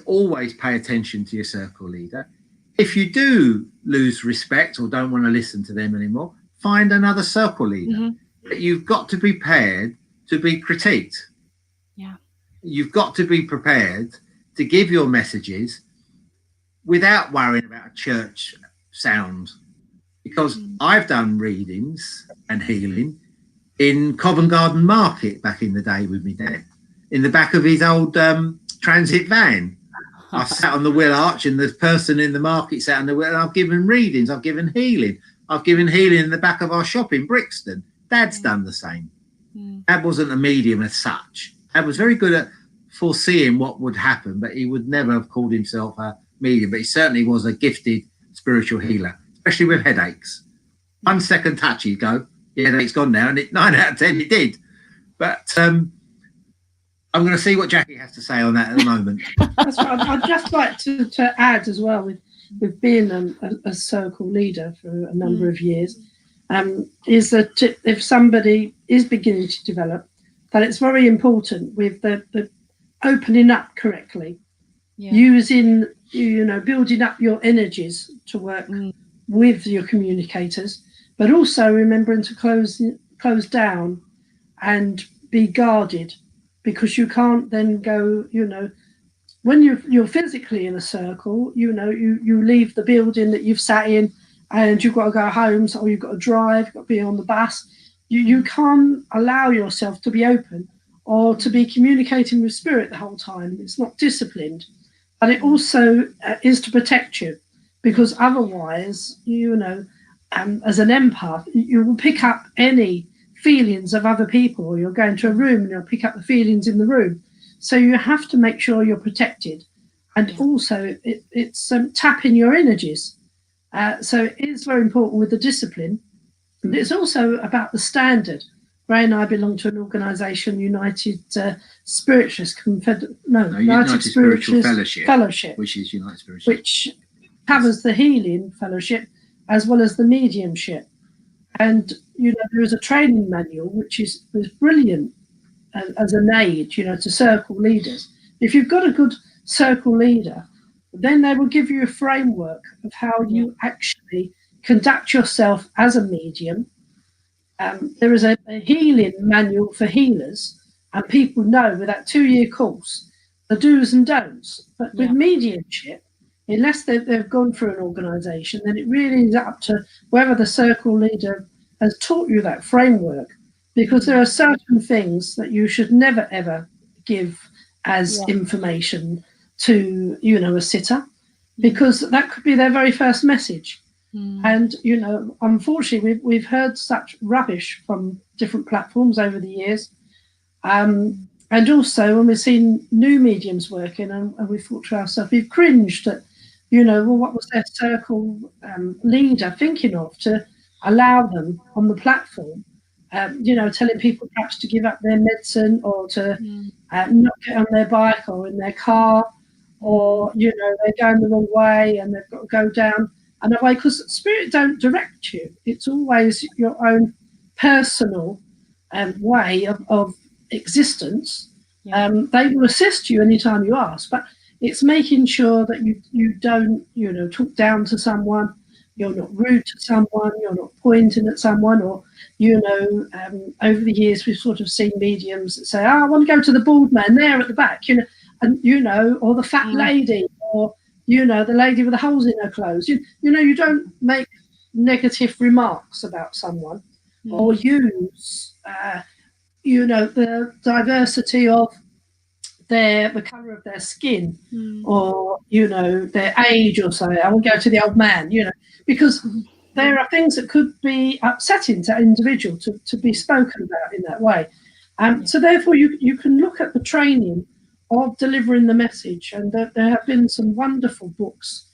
[SPEAKER 2] pay attention to your circle leader. If you do lose respect or don't want to listen to them anymore, find another circle leader. But you've got to be prepared to be critiqued.
[SPEAKER 1] Yeah.
[SPEAKER 2] You've got to be prepared to give your messages without worrying about a church sound. Because I've done readings and healing in Covent Garden Market back in the day with me dad, in the back of his old transit van. I sat on the wheel arch and the person in the market sat on the wheel, and I've given readings, I've given healing. I've given healing in the back of our shop in Brixton. Dad's done the same. Dad wasn't a medium as such. Dad was very good at foreseeing what would happen, but he would never have called himself a medium. But he certainly was a gifted spiritual healer, especially with headaches. 1 second touch, he'd go, the headache's gone now, and 9 out of 10 it did. But I'm going to see what Jackie has to say on that at the moment.
[SPEAKER 3] That's right. I'd just like to add as well, with being a circle leader for a number of years, is that if somebody is beginning to develop, that it's very important with the opening up correctly, using, building up your energies to work with your communicators, but also remembering to close down and be guarded, because you can't then go, when you're physically in a circle, you leave the building that you've sat in and you've got to go home, or you've got to drive, you've got to be on the bus. You can't allow yourself to be open or to be communicating with spirit the whole time. It's not disciplined. But it also is to protect you, because otherwise, as an empath, you will pick up any feelings of other people, or you'll go into a room and you'll pick up the feelings in the room. So you have to make sure you're protected. And also it's tapping your energies. So it is very important with the discipline. And it's also about the standard. Ray and I belong to an organisation, United Spiritualist United
[SPEAKER 2] Spiritual
[SPEAKER 3] Fellowship,
[SPEAKER 2] which is United Spiritual,
[SPEAKER 3] which covers the healing fellowship as well as the mediumship. And there is a training manual which is brilliant as an aid, to circle leaders. If you've got a good circle leader, then they will give you a framework of how you actually conduct yourself as a medium. There is a healing manual for healers, and people know with that 2-year course the do's and don'ts. But with mediumship, unless they've gone through an organisation, then it really is up to whether the circle leader has taught you that framework, because there are certain things that you should never ever give as information to a sitter, because that could be their very first message. And unfortunately we've heard such rubbish from different platforms over the years, and also when we've seen new mediums working, and we thought to ourselves, we've cringed at what was their circle leader thinking of to allow them on the platform, telling people perhaps to give up their medicine, or to not get on their bike or in their car, or they're going the wrong way and they've got to go down another way, because spirit don't direct you. It's always your own personal way of existence. They will assist you anytime you ask, but it's making sure that you don't talk down to someone, you're not rude to someone, you're not pointing at someone, or over the years we've sort of seen mediums that say, I want to go to the bald man there at the back, or the fat lady, or the lady with the holes in her clothes. You don't make negative remarks about someone, or use the diversity of the colour of their skin, or their age, or so. I will go to the old man, because there are things that could be upsetting to an individual to be spoken about in that way. So therefore you can look at the training of delivering the message, and there have been some wonderful books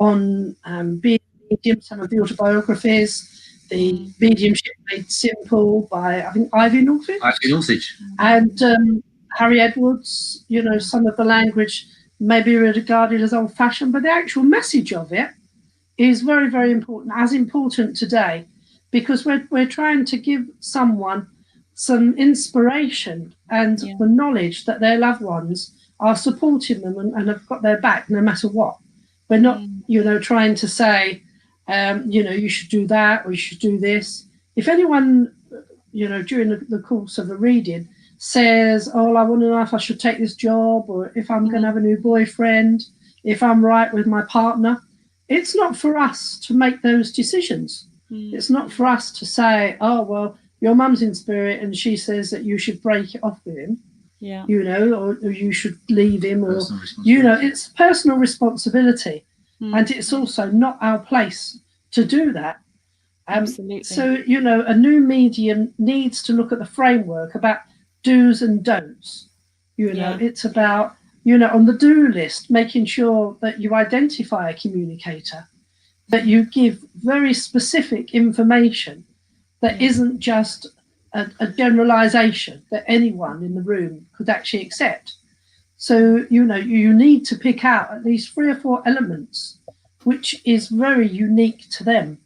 [SPEAKER 3] on being medium, some of the autobiographies, the Mediumship Made Simple by, I think, Ivy Northich. And Harry Edwards. Some of the language may be regarded as old-fashioned, but the actual message of it is very, very important, as important today, because we're trying to give someone some inspiration and the knowledge that their loved ones are supporting them and have got their back no matter what. We're not, trying to say, you should do that or you should do this. If anyone, during the course of a reading says, oh, I want to know if I should take this job, or if I'm going to have a new boyfriend, if I'm right with my partner, it's not for us to make those decisions. It's not for us to say, oh, well, your mum's in spirit and she says that you should break it off with him, or you should leave him, or, it's personal responsibility. And it's also not our place to do that.
[SPEAKER 1] Absolutely.
[SPEAKER 3] So, a new medium needs to look at the framework about do's and don'ts. It's about, on the do list, making sure that you identify a communicator, that you give very specific information that isn't just a generalization that anyone in the room could actually accept. So, you need to pick out at least 3 or 4 elements which is very unique to them.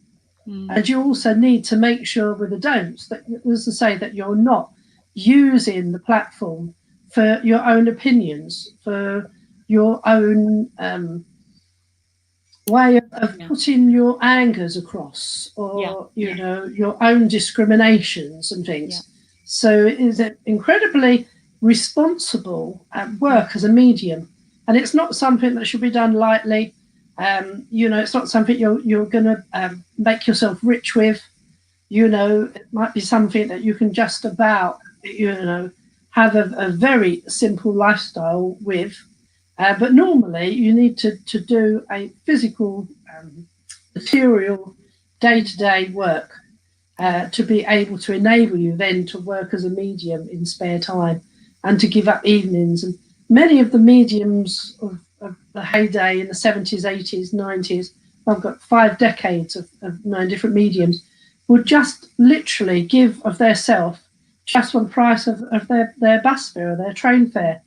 [SPEAKER 3] And you also need to make sure with the don'ts that, as I say, that you're not using the platform for your own opinions, for your own way of putting your angers across, or your own discriminations and things. So it is an incredibly responsible work as a medium, and it's not something that should be done lightly. It's not something you're going to make yourself rich with. It might be something that you can just about have a very simple lifestyle with, but normally you need to do a physical material day-to-day work to be able to enable you then to work as a medium in spare time and to give up evenings. And many of the mediums of the heyday in the 70s, 80s, 90s, I've got 5 decades of 9 different mediums, would just literally give of their self just for the price of their bus fare or their train fare.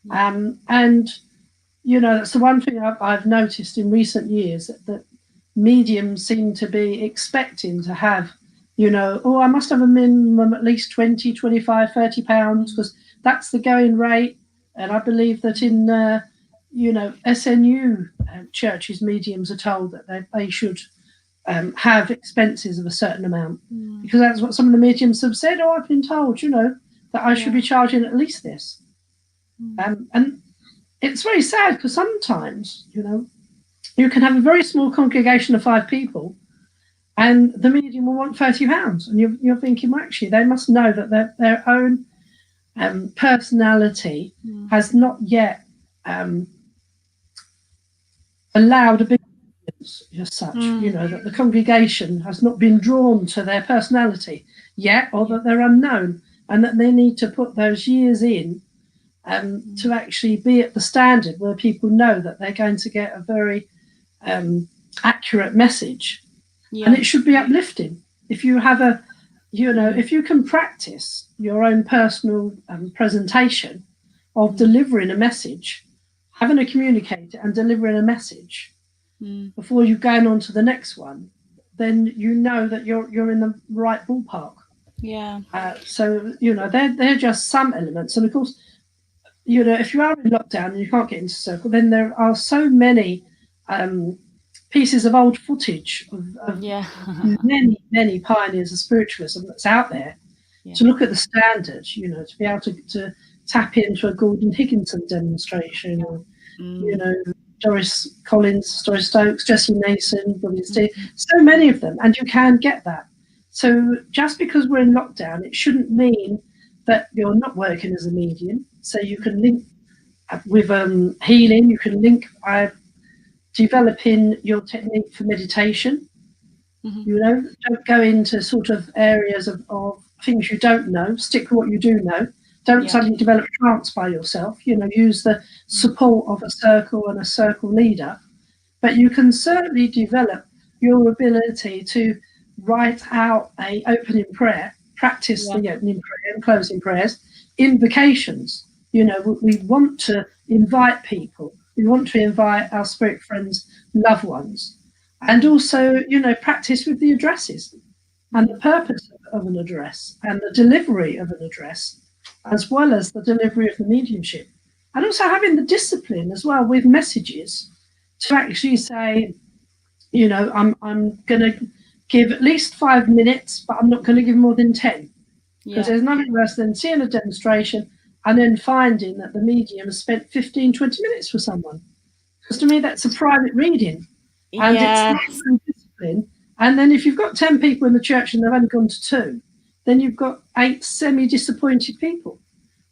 [SPEAKER 3] And that's the one thing I've noticed in recent years, that mediums seem to be expecting to have, I must have a minimum at least 20, 25, 30 pounds, because that's the going rate. And I believe that in SNU churches, mediums are told that they should have expenses of a certain amount, because that's what some of the mediums have said. Oh, I've been told, that I should be charging at least this. And it's very sad, because sometimes, you can have a very small congregation of 5 people and the medium will want £30, and you're thinking, well, actually, they must know that their own personality has not yet allowed a big audience as such, that the congregation has not been drawn to their personality yet, or that they're unknown, and that they need to put those years in to actually be at the standard where people know that they're going to get a very accurate message. And it should be uplifting. If you have if you can practice your own personal presentation of delivering a message, having a communicator and delivering a message before you going on to the next one, then you know that you're in the right ballpark.
[SPEAKER 1] Yeah.
[SPEAKER 3] So, you know, they're just some elements. And of course, you know, if you are in lockdown and you can't get into Circle, then there are so many pieces of old footage of many pioneers of spiritualism that's out there to look at the standards, you know, to be able to tap into a Gordon Higginson demonstration, or, you know, Doris Collins, Doris Stokes, Jessie Nason, William Steele, so many of them, and you can get that. So just because we're in lockdown, it shouldn't mean that you're not working as a medium. So you can link with healing, you can link developing your technique for meditation. You know, don't go into sort of areas of things you don't know, stick with what you do know. Don't suddenly develop trance by yourself, you know, use the support of a circle and a circle leader. But you can certainly develop your ability to write out a opening prayer, practice the opening prayer and closing prayers, invocations. You know, we want to invite people. We want to invite our spirit friends, loved ones. And also, you know, practice with the addresses and the purpose of an address and the delivery of an address, as well as the delivery of the mediumship. And also having the discipline as well with messages to actually say, you know, I'm going to give at least 5 minutes, but I'm not going to give more than 10. Because there's nothing worse than seeing a demonstration and then finding that the medium has spent 15, 20 minutes for someone. Because to me, that's a private reading. And it's not discipline. And then if you've got 10 people in the church and they've only gone to 2, then you've got 8 semi-disappointed people.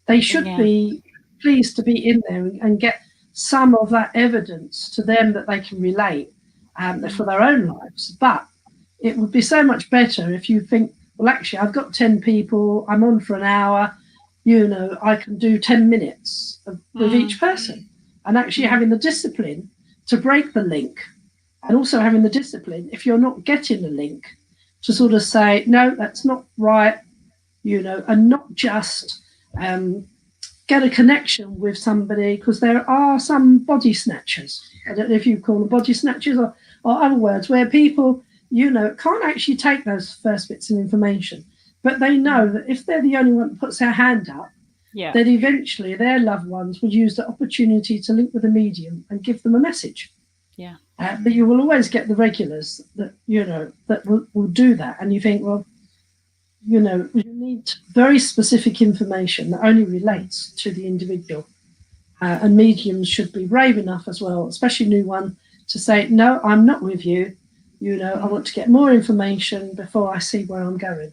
[SPEAKER 3] They should be pleased to be in there and get some of that evidence to them that they can relate for their own lives. But it would be so much better if you think, well, actually, I've got 10 people, I'm on for an hour, you know, I can do 10 minutes with each person. And actually having the discipline to break the link, and also having the discipline, if you're not getting the link, to sort of say, no, that's not right, you know, and not just get a connection with somebody, because there are some body snatchers. I don't know if you call them body snatchers or other words, where people, you know, can't actually take those first bits of information, but they know that if they're the only one that puts their hand up, then eventually their loved ones will use the opportunity to link with a medium and give them a message. But you will always get the regulars that, you know, that will do that. And you think, well, you know, you need very specific information that only relates to the individual. And mediums should be brave enough as well, especially new one, to say, no, I'm not with you. You know, I want to get more information before I see where I'm going.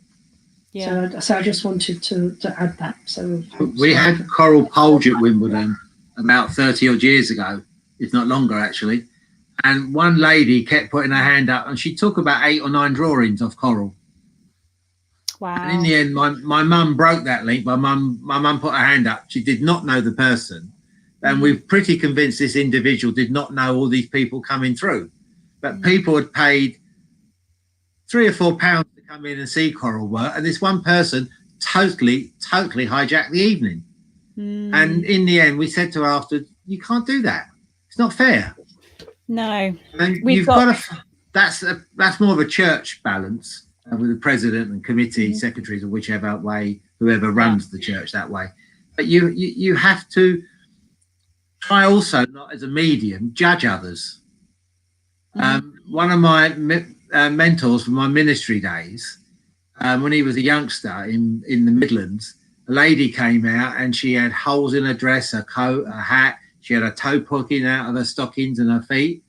[SPEAKER 3] So I just wanted to add that. So
[SPEAKER 2] we had Coral Polge at Wimbledon about 30 odd years ago, if not longer actually. And one lady kept putting her hand up, and she took about 8 or 9 drawings of Coral.
[SPEAKER 1] Wow.
[SPEAKER 2] And in the end, my mum broke that link. My mum put her hand up. She did not know the person. And we're pretty convinced this individual did not know all these people coming through. But people had paid £3 or £4 to come in and see Coral work. And this one person totally hijacked the evening. And in the end, we said to her after, you can't do that. It's not fair.
[SPEAKER 1] No.
[SPEAKER 2] And you've got to, that's more of a church balance with the president and committee secretaries, or whichever way, whoever runs the church that way. But you have to try also, not as a medium, judge others. One of my mentors from my ministry days, when he was a youngster in the Midlands, a lady came out and she had holes in her dress, her coat, her hat. She had a toe poking out of her stockings and her feet.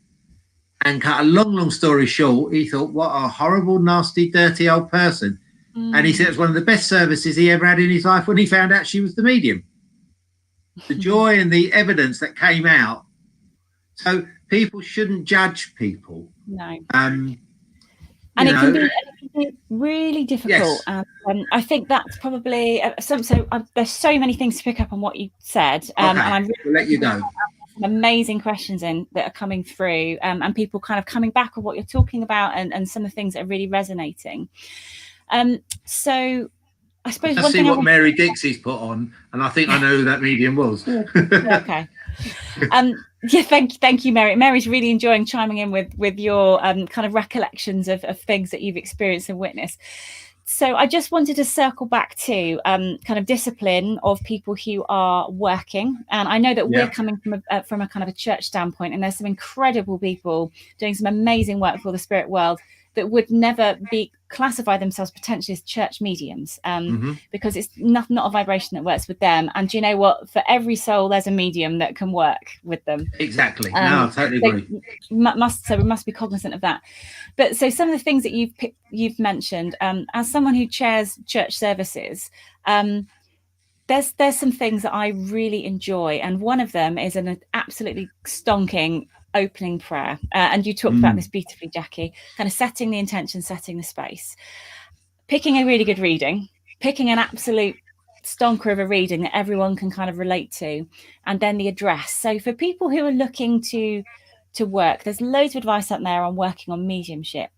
[SPEAKER 2] And cut a long story short, he thought, what a horrible, nasty, dirty old person. And he said it was one of the best services he ever had in his life when he found out she was the medium. The joy and the evidence that came out. So people shouldn't judge people.
[SPEAKER 1] No. And it can be really difficult.
[SPEAKER 2] Yes.
[SPEAKER 1] I think that's probably there's so many things to pick up on what you said. And I'm really
[SPEAKER 2] we'll let you go.
[SPEAKER 1] Some amazing questions in that are coming through, and people kind of coming back on what you're talking about, and some of the things that are really resonating. So I suppose
[SPEAKER 2] Just
[SPEAKER 1] one
[SPEAKER 2] see
[SPEAKER 1] thing I
[SPEAKER 2] what
[SPEAKER 1] want-
[SPEAKER 2] Mary Dixie's put on, and I think I know who that medium was.
[SPEAKER 1] Okay. Yeah, thank you, Mary. Mary's really enjoying chiming in with your kind of recollections of things that you've experienced and witnessed. So I just wanted to circle back to kind of discipline of people who are working, and I know that we're coming from a kind of a church standpoint, and there's some incredible people doing some amazing work for the spirit world that would never be classify themselves potentially as church mediums, because it's not a vibration that works with them. And do you know what? For every soul, there's a medium that can work with them.
[SPEAKER 2] Exactly. No, I totally agree.
[SPEAKER 1] So we must be cognizant of that. But so some of the things that you've mentioned, as someone who chairs church services, there's some things that I really enjoy, and one of them is an absolutely stonking opening prayer, and you talked about this beautifully, Jackie, kind of setting the intention, setting the space, picking a really good reading, picking an absolute stonker of a reading that everyone can kind of relate to, and then the address. So for people who are looking to work, there's loads of advice out there on working on mediumship.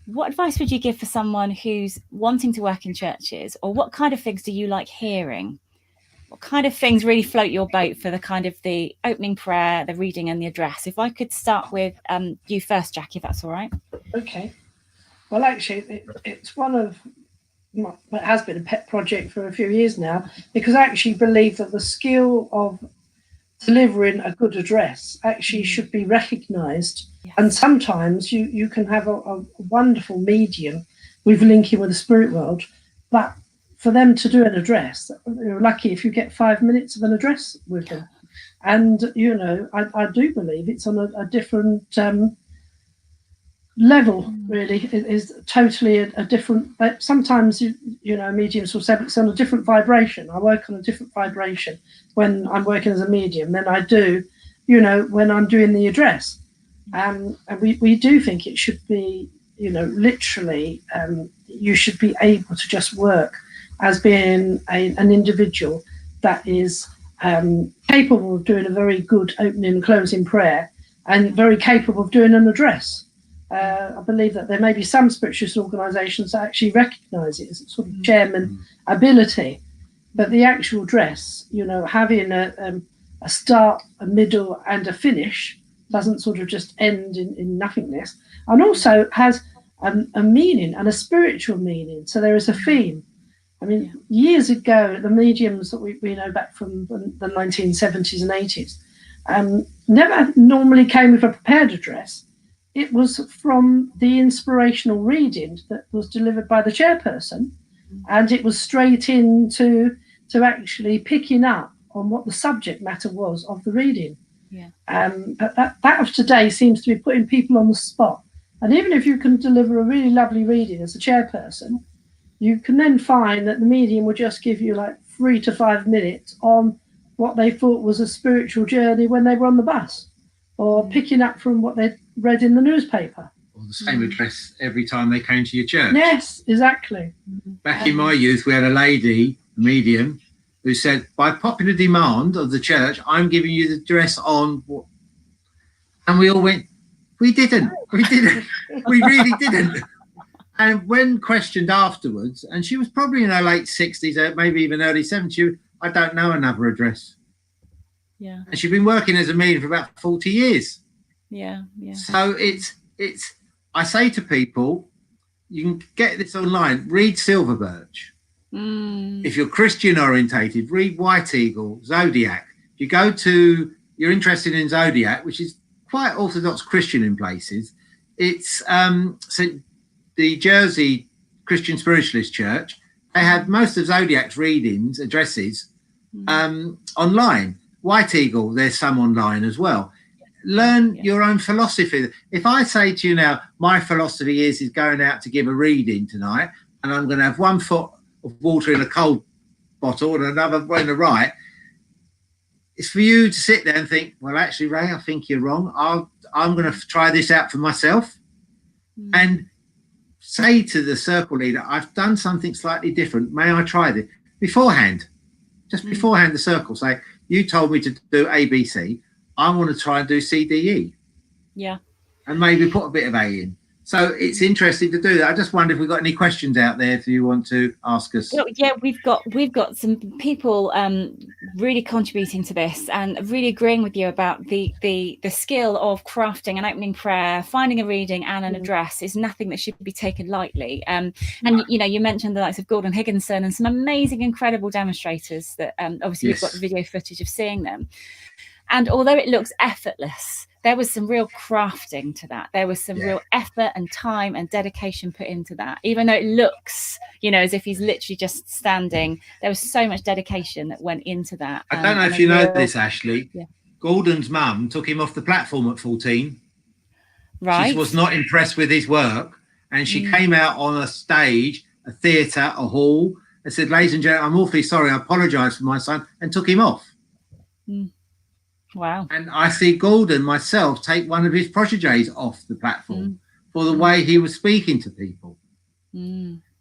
[SPEAKER 1] What advice would you give for someone who's wanting to work in churches, or what kind of things do you like hearing? What kind of things really float your boat for the kind of the opening prayer, the reading and the address? If I could start with you first, Jackie, if that's all right.
[SPEAKER 3] Okay. Well, actually, it's one of it has been a pet project for a few years now, because I actually believe that the skill of delivering a good address actually should be recognised.
[SPEAKER 1] Yes.
[SPEAKER 3] And sometimes you can have a wonderful medium with linking with the spirit world, but for them to do an address, you're lucky if you get 5 minutes of an address with them. And, you know, I do believe it's on a different level, really. It is totally a different, but sometimes, you know, mediums will say it's on a different vibration. I work on a different vibration when I'm working as a medium than I do, you know, when I'm doing the address. And we do think it should be, you know, literally, you should be able to just work as being an individual that is capable of doing a very good opening and closing prayer, and very capable of doing an address. I believe that there may be some spiritualist organisations that actually recognise it as a sort of chairman ability, but the actual address, you know, having a start, a middle and a finish doesn't sort of just end in nothingness, and also has a meaning and a spiritual meaning. So there is a theme. I mean, years ago, the mediums that we know back from the 1970s and 80s never normally came with a prepared address. It was from the inspirational reading that was delivered by the chairperson, and it was straight into actually picking up on what the subject matter was of the reading.
[SPEAKER 1] Yeah.
[SPEAKER 3] But that of today seems to be putting people on the spot. And even if you can deliver a really lovely reading as a chairperson, you can then find that the medium will just give you like 3 to 5 minutes on what they thought was a spiritual journey when they were on the bus, or picking up from what they'd read in the newspaper.
[SPEAKER 2] Or the same address every time they came to your church.
[SPEAKER 3] Yes, exactly.
[SPEAKER 2] Back in my youth, we had a lady, a medium, who said, by popular demand of the church, I'm giving you the address on what? And we all went, we didn't. We really didn't. And when questioned afterwards, and she was probably in her late 60s, maybe even early 70s, I don't know another address.
[SPEAKER 1] Yeah.
[SPEAKER 2] And she'd been working as a medium for about 40 years.
[SPEAKER 1] Yeah.
[SPEAKER 2] So it's I say to people, you can get this online, read Silverbirch. If you're Christian orientated, read White Eagle, Zodiac. If you go to, you're interested in Zodiac, which is quite orthodox Christian in places. It's the Jersey Christian Spiritualist Church. They have most of Zodiac's readings, addresses, online. White Eagle, there's some online as well. Learn your own philosophy. If I say to you now, my philosophy is going out to give a reading tonight, and I'm going to have 1 foot of water in a cold bottle and another in the right, it's for you to sit there and think, well, actually, Ray, I think you're wrong. I'm going to try this out for myself. And say to the circle leader, I've done something slightly different. May I try this? Beforehand, just beforehand, the circle say, you told me to do ABC. I want to try and do CDE.
[SPEAKER 1] Yeah.
[SPEAKER 2] And maybe put a bit of A in. So it's interesting to do that. I just wonder if we've got any questions out there if you want to ask us.
[SPEAKER 1] Well, yeah, we've got some people really contributing to this and really agreeing with you about the skill of crafting an opening prayer, finding a reading and an address is nothing that should be taken lightly. And you know, you mentioned the likes of Gordon Higginson and some amazing, incredible demonstrators that obviously you've got the video footage of seeing them. And although it looks effortless, there was some real crafting to that. There was some real effort and time and dedication put into that. Even though it looks, you know, as if he's literally just standing, there was so much dedication that went into that.
[SPEAKER 2] I don't know if you know this, Ashley. Yeah. Gordon's mum took him off the platform at 14.
[SPEAKER 1] Right.
[SPEAKER 2] She was not impressed with his work. And she came out on a stage, a theatre, a hall, and said, ladies and gentlemen, I'm awfully sorry. I apologise for my son, and took him off.
[SPEAKER 1] Wow.
[SPEAKER 2] And I see Gordon myself take one of his protégés off the platform for the way he was speaking to people.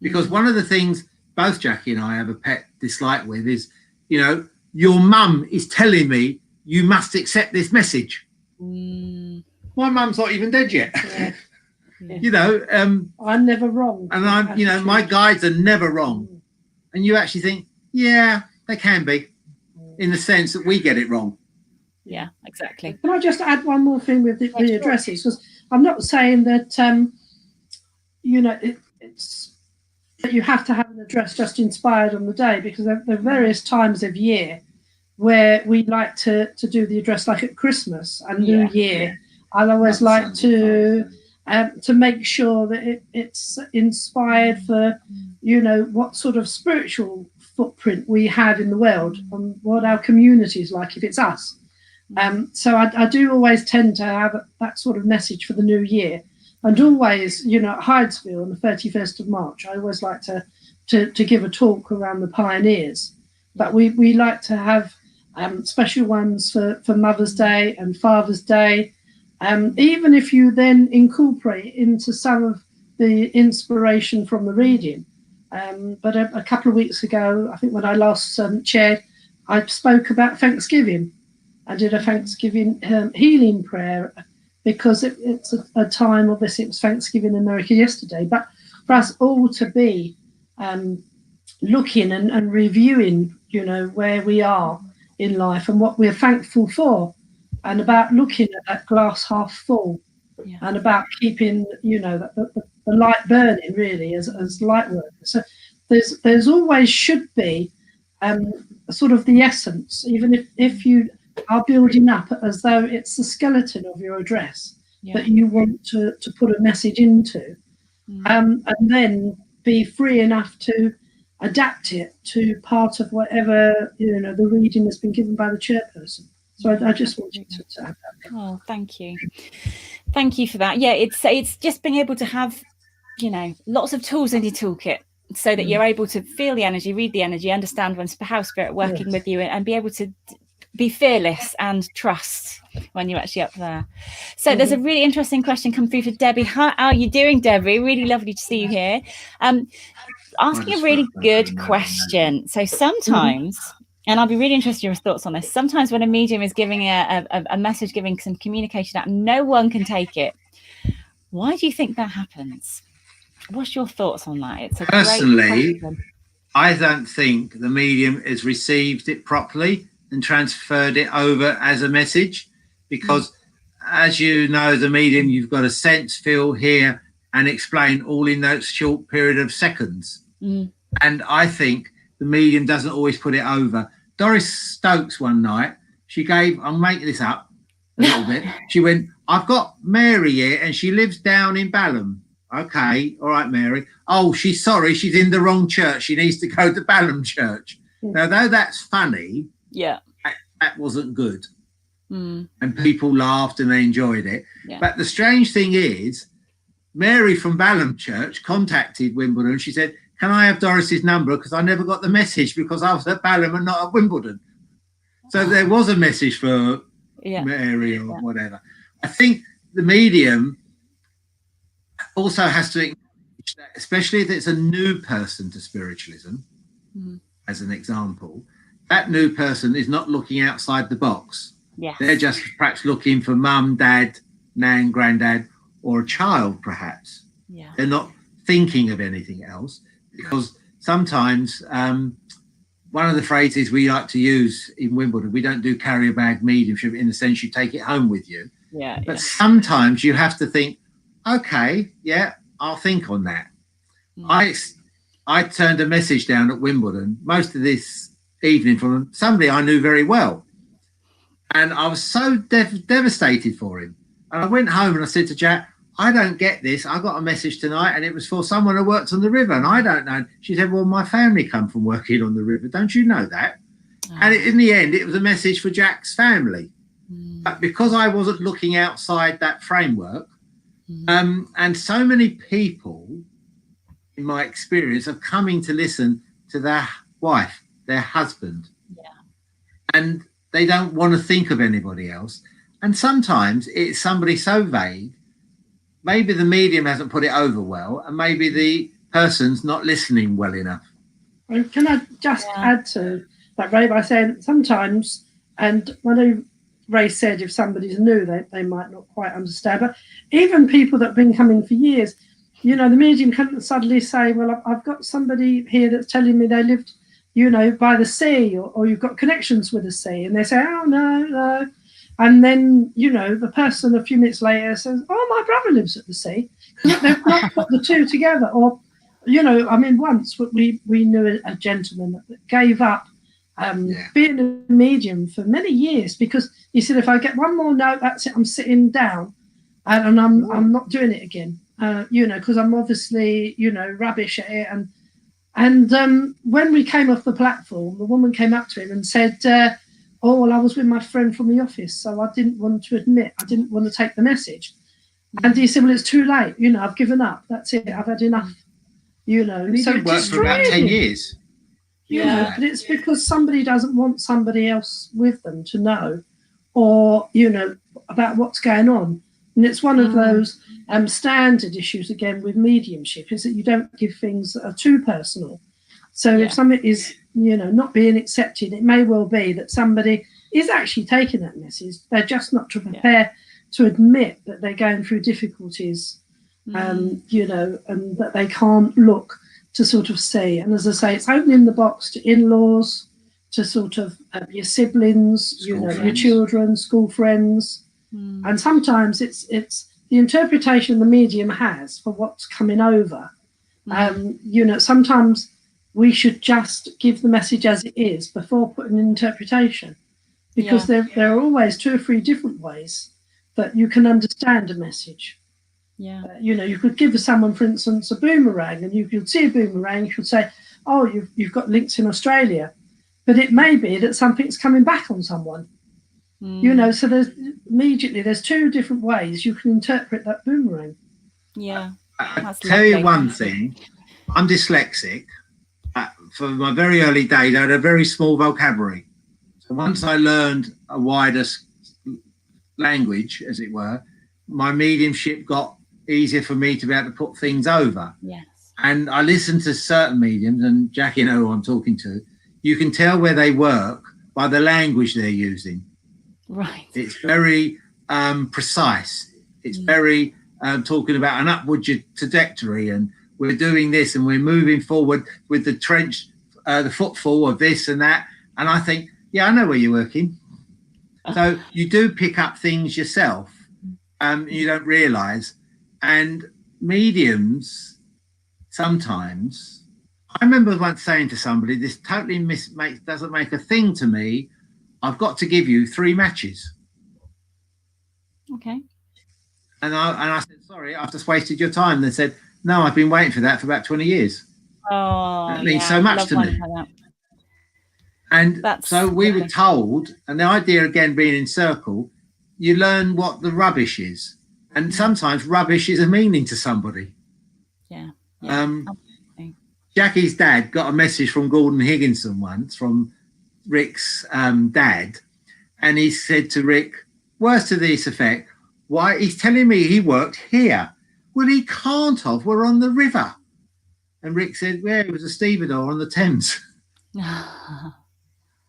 [SPEAKER 2] Because one of the things both Jackie and I have a pet dislike with is, you know, your mum is telling me you must accept this message. My mum's not even dead yet. You know,
[SPEAKER 3] I'm never wrong.
[SPEAKER 2] And I'm, you know, my guides are never wrong. And you actually think, yeah, they can be, in the sense that we get it wrong.
[SPEAKER 1] Yeah, exactly.
[SPEAKER 3] Can I just add one more thing with the addresses? Because I'm not saying that, you know, it's that you have to have an address just inspired on the day, because there are various times of year where we like to do the address, like at Christmas and New Year. I always like to make sure that it's inspired for, you know, what sort of spiritual footprint we have in the world and what our community is like if it's us. So I do always tend to have that sort of message for the new year, and always, you know, at Hydesville on the 31st of March, I always like to give a talk around the pioneers. But we like to have special ones for Mother's Day and Father's Day, even if you then incorporate into some of the inspiration from the reading. But a couple of weeks ago, I think when I last chaired, I spoke about Thanksgiving. I did a Thanksgiving healing prayer because it's a time, obviously it was Thanksgiving in America yesterday, but for us all to be looking and reviewing, you know, where we are in life and what we're thankful for, and about looking at that glass half full, and about keeping, you know, the light burning really as light workers. So there's always should be sort of the essence, even if you are building up as though it's the skeleton of your address that you want to put a message into, and then be free enough to adapt it to part of whatever, you know, the reading has been given by the chairperson. So I just wanted to add that.
[SPEAKER 1] Oh, thank you for that. Yeah, it's just being able to have, you know, lots of tools in your toolkit, so that you're able to feel the energy, read the energy, understand when house spirit working with you, and be able to be fearless and trust when you're actually up there. So there's a really interesting question come through for Debbie. How are you doing, Debbie? Really lovely to see you here. Asking a really good question. So sometimes, and I'll be really interested in your thoughts on this, sometimes when a medium is giving a message, giving some communication out, no one can take it. Why do you think that happens? What's your thoughts on that? It's a
[SPEAKER 2] personally, I don't think the medium has received it properly and transferred it over as a message, because as you know, the medium, you've got to sense, feel, hear and explain all in that short period of seconds. And I think the medium doesn't always put it over. Doris Stokes one night, she gave, I'm making this up a little bit, she went, I've got Mary here and she lives down in Balham. Okay, all right, Mary. Oh, she's sorry, she's in the wrong church. She needs to go to Balham Church. Now, though that's funny, that wasn't good. And people laughed and they enjoyed it. But the strange thing is, Mary from Balham Church contacted Wimbledon. She said, can I have Doris's number? Because I never got the message because I was at Balham and not at Wimbledon. So there was a message for Mary or whatever. I think the medium also has to acknowledge that, especially if it's a new person to spiritualism, as an example, that new person is not looking outside the box. They're just perhaps looking for mum, dad, nan, granddad, or a child, perhaps.
[SPEAKER 1] Yeah.
[SPEAKER 2] They're not thinking of anything else, because sometimes one of the phrases we like to use in Wimbledon, we don't do carrier bag mediumship in the sense you take it home with you.
[SPEAKER 1] Yeah.
[SPEAKER 2] But sometimes you have to think, okay, yeah, I'll think on that. I turned a message down at Wimbledon most of this evening from somebody I knew very well. And I was so devastated for him. And I went home and I said to Jack, I don't get this. I got a message tonight and it was for someone who works on the river and I don't know. She said, well, my family come from working on the river. Don't you know that? Oh. And in the end, it was a message for Jack's family. But because I wasn't looking outside that framework, and so many people, in my experience, are coming to listen to their wife, their husband. Yeah. And they don't want to think of anybody else. And sometimes it's somebody so vague, maybe the medium hasn't put it over well, and maybe the person's not listening well enough.
[SPEAKER 3] And can I just add to that, Ray, by saying sometimes, and I know Ray said if somebody's new, they might not quite understand, but even people that have been coming for years, you know, the medium can suddenly say, well, I've got somebody here that's telling me they lived, you know, by the sea, or you've got connections with the sea, and they say, oh, no. And then, you know, the person a few minutes later says, oh, my brother lives at the sea. They've not put the two together. Or, you know, I mean, once we knew a gentleman that gave up being a medium for many years because he said, if I get one more note, that's it, I'm sitting down and I'm not doing it again, you know, because I'm obviously, you know, rubbish at it. And when we came off the platform, the woman came up to him and said, oh, well, I was with my friend from the office, so I didn't want to admit, I didn't want to take the message. And he said, well, it's too late. You know, I've given up. That's it. I've had enough. You know,
[SPEAKER 2] so it worked for about 10 years.
[SPEAKER 3] You know, but it's because somebody doesn't want somebody else with them to know, or, you know, about what's going on. And it's one of those standard issues, again, with mediumship, is that you don't give things that are too personal. So if something is, you know, not being accepted, it may well be that somebody is actually taking that message. They're just not prepared to admit that they're going through difficulties, you know, and that they can't look to sort of see. And as I say, it's opening the box to in-laws, to sort of your siblings, you know, your children, school friends. And sometimes it's the interpretation the medium has for what's coming over. You know, sometimes we should just give the message as it is before putting an interpretation, because there are always 2 or 3 different ways that you can understand a message. You know, you could give someone, for instance, a boomerang, and you could see a boomerang, you could say, oh, you've got links in Australia, but it may be that something's coming back on someone. You know, so there's 2 different ways you can interpret that boomerang.
[SPEAKER 2] I'll tell you one thing, I'm dyslexic. For my very early days, I had a very small vocabulary. So once I learned a wider language, as it were, my mediumship got easier for me to be able to put things over. And I listen to certain mediums, and Jackie know who I'm talking to. You can tell where they work by the language they're using.
[SPEAKER 1] Right.
[SPEAKER 2] It's very precise. It's very talking about an upward trajectory, and we're doing this and we're moving forward with the trench, the footfall of this and that. And I think, I know where you're working. So you do pick up things yourself, you don't realise. And mediums, sometimes, I remember once saying to somebody, this totally doesn't make a thing to me. I've got to give you 3 matches.
[SPEAKER 1] Okay.
[SPEAKER 2] And I said, sorry, I've just wasted your time. They said, no, I've been waiting for that for about 20 years.
[SPEAKER 1] Oh,
[SPEAKER 2] that means so much to me. And so we were told, and the idea again being in circle, you learn what the rubbish is. And sometimes rubbish is a meaning to somebody. Jackie's dad got a message from Gordon Higginson once, from Rick's dad, and he said to Rick, words to this effect, why, he's telling me he worked here. Well, he can't have, we're on the river. And Rick said, well, it was a stevedore on the Thames.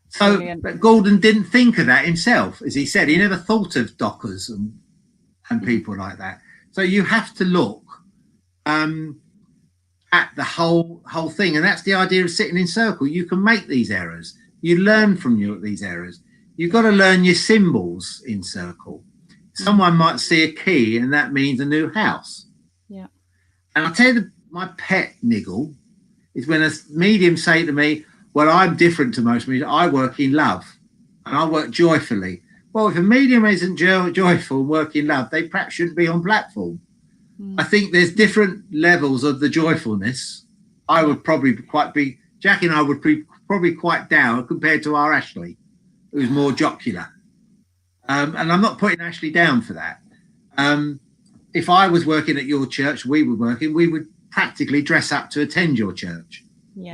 [SPEAKER 2] So, but Gordon didn't think of that himself, as he said. He never thought of dockers and people like that. So you have to look at the whole thing, and that's the idea of sitting in circle. You can make these errors. You learn from these errors. You've got to learn your symbols in circle. Someone might see a key, and that means a new house.
[SPEAKER 1] Yeah.
[SPEAKER 2] And I'll tell you, my pet niggle is when a medium say to me, well, I'm different to most mediums. I work in love, and I work joyfully. Well, if a medium isn't joyful and work in love, they perhaps shouldn't be on platform. I think there's different levels of the joyfulness. I would probably Jackie and I would be probably quite down compared to our Ashley, who's more jocular. And I'm not putting Ashley down for that. If I was working at your church, we would practically dress up to attend your church,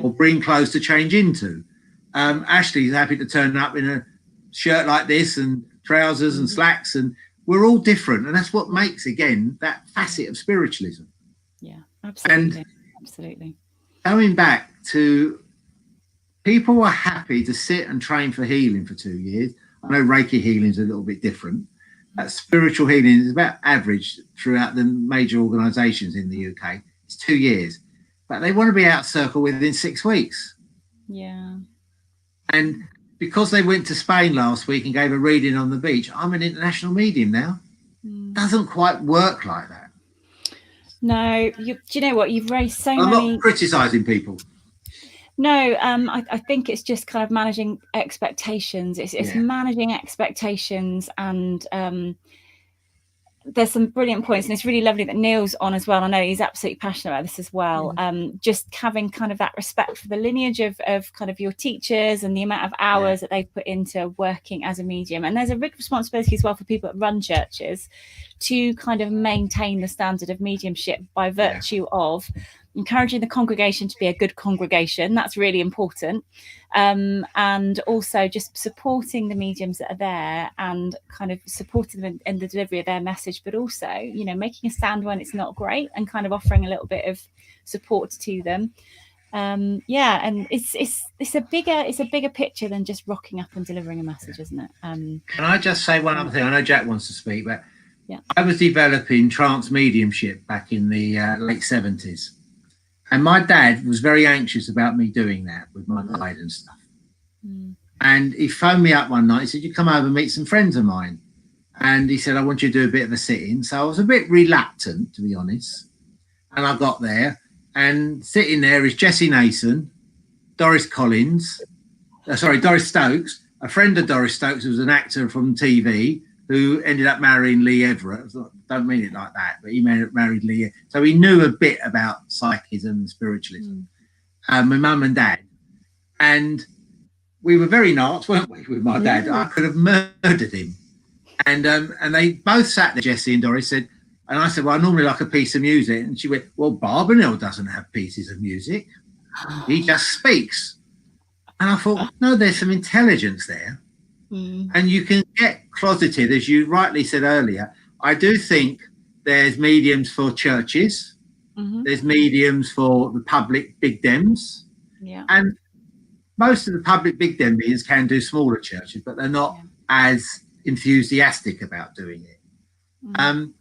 [SPEAKER 2] or bring clothes to change into. Ashley's happy to turn up in a shirt like this and trousers and slacks, and we're all different. And that's what makes, again, that facet of spiritualism.
[SPEAKER 1] Yeah, absolutely.
[SPEAKER 2] And
[SPEAKER 1] absolutely.
[SPEAKER 2] Going back to, people were happy to sit and train for healing for 2 years. I know Reiki healing is a little bit different. Spiritual healing is about average throughout the major organisations in the UK. It's 2 years, but they want to be out circle within 6 weeks.
[SPEAKER 1] Yeah.
[SPEAKER 2] And because they went to Spain last week and gave a reading on the beach, I'm an international medium now. Doesn't quite work like that.
[SPEAKER 1] No, do you know what? You've raised so
[SPEAKER 2] I'm
[SPEAKER 1] many.
[SPEAKER 2] not criticising people.
[SPEAKER 1] No, I think it's just kind of managing expectations. It's managing expectations, and there's some brilliant points, and it's really lovely that Neil's on as well. I know he's absolutely passionate about this as well. Just having kind of that respect for the lineage of kind of your teachers and the amount of hours that they've put into working as a medium. And there's a big responsibility as well for people that run churches to kind of maintain the standard of mediumship by virtue of encouraging the congregation to be a good congregation. That's really important. And also just supporting the mediums that are there and kind of supporting them in the delivery of their message, but also, you know, making a stand when it's not great and kind of offering a little bit of support to them. And it's a bigger picture than just rocking up and delivering a message, isn't it?
[SPEAKER 2] Can I just say one other thing? I know Jack wants to speak, but I was developing trance mediumship back in the late 70s. And my dad was very anxious about me doing that with my guide and stuff. And he phoned me up one night. He said, you come over and meet some friends of mine. And he said, I want you to do a bit of a sit-in. So I was a bit reluctant, to be honest. And I got there, and sitting there is Jessie Nason, Doris Stokes, a friend of Doris Stokes, who was an actor from TV, who ended up marrying Lee Everett. Don't mean it like that, but he married Lee. So he knew a bit about psychism and spiritualism. My mum and dad. And we were very nards, weren't we, with my dad? I could have murdered him. And they both sat there, Jessie and Doris said, and I said, well, I normally like a piece of music. And she went, well, Barbanel doesn't have pieces of music. He just speaks. And I thought, no, there's some intelligence there. And you can get closeted, as you rightly said earlier. I do think there's mediums for churches. There's mediums for the public big dems. And most of the public big dem mediums can do smaller churches, but they're not as enthusiastic about doing it. And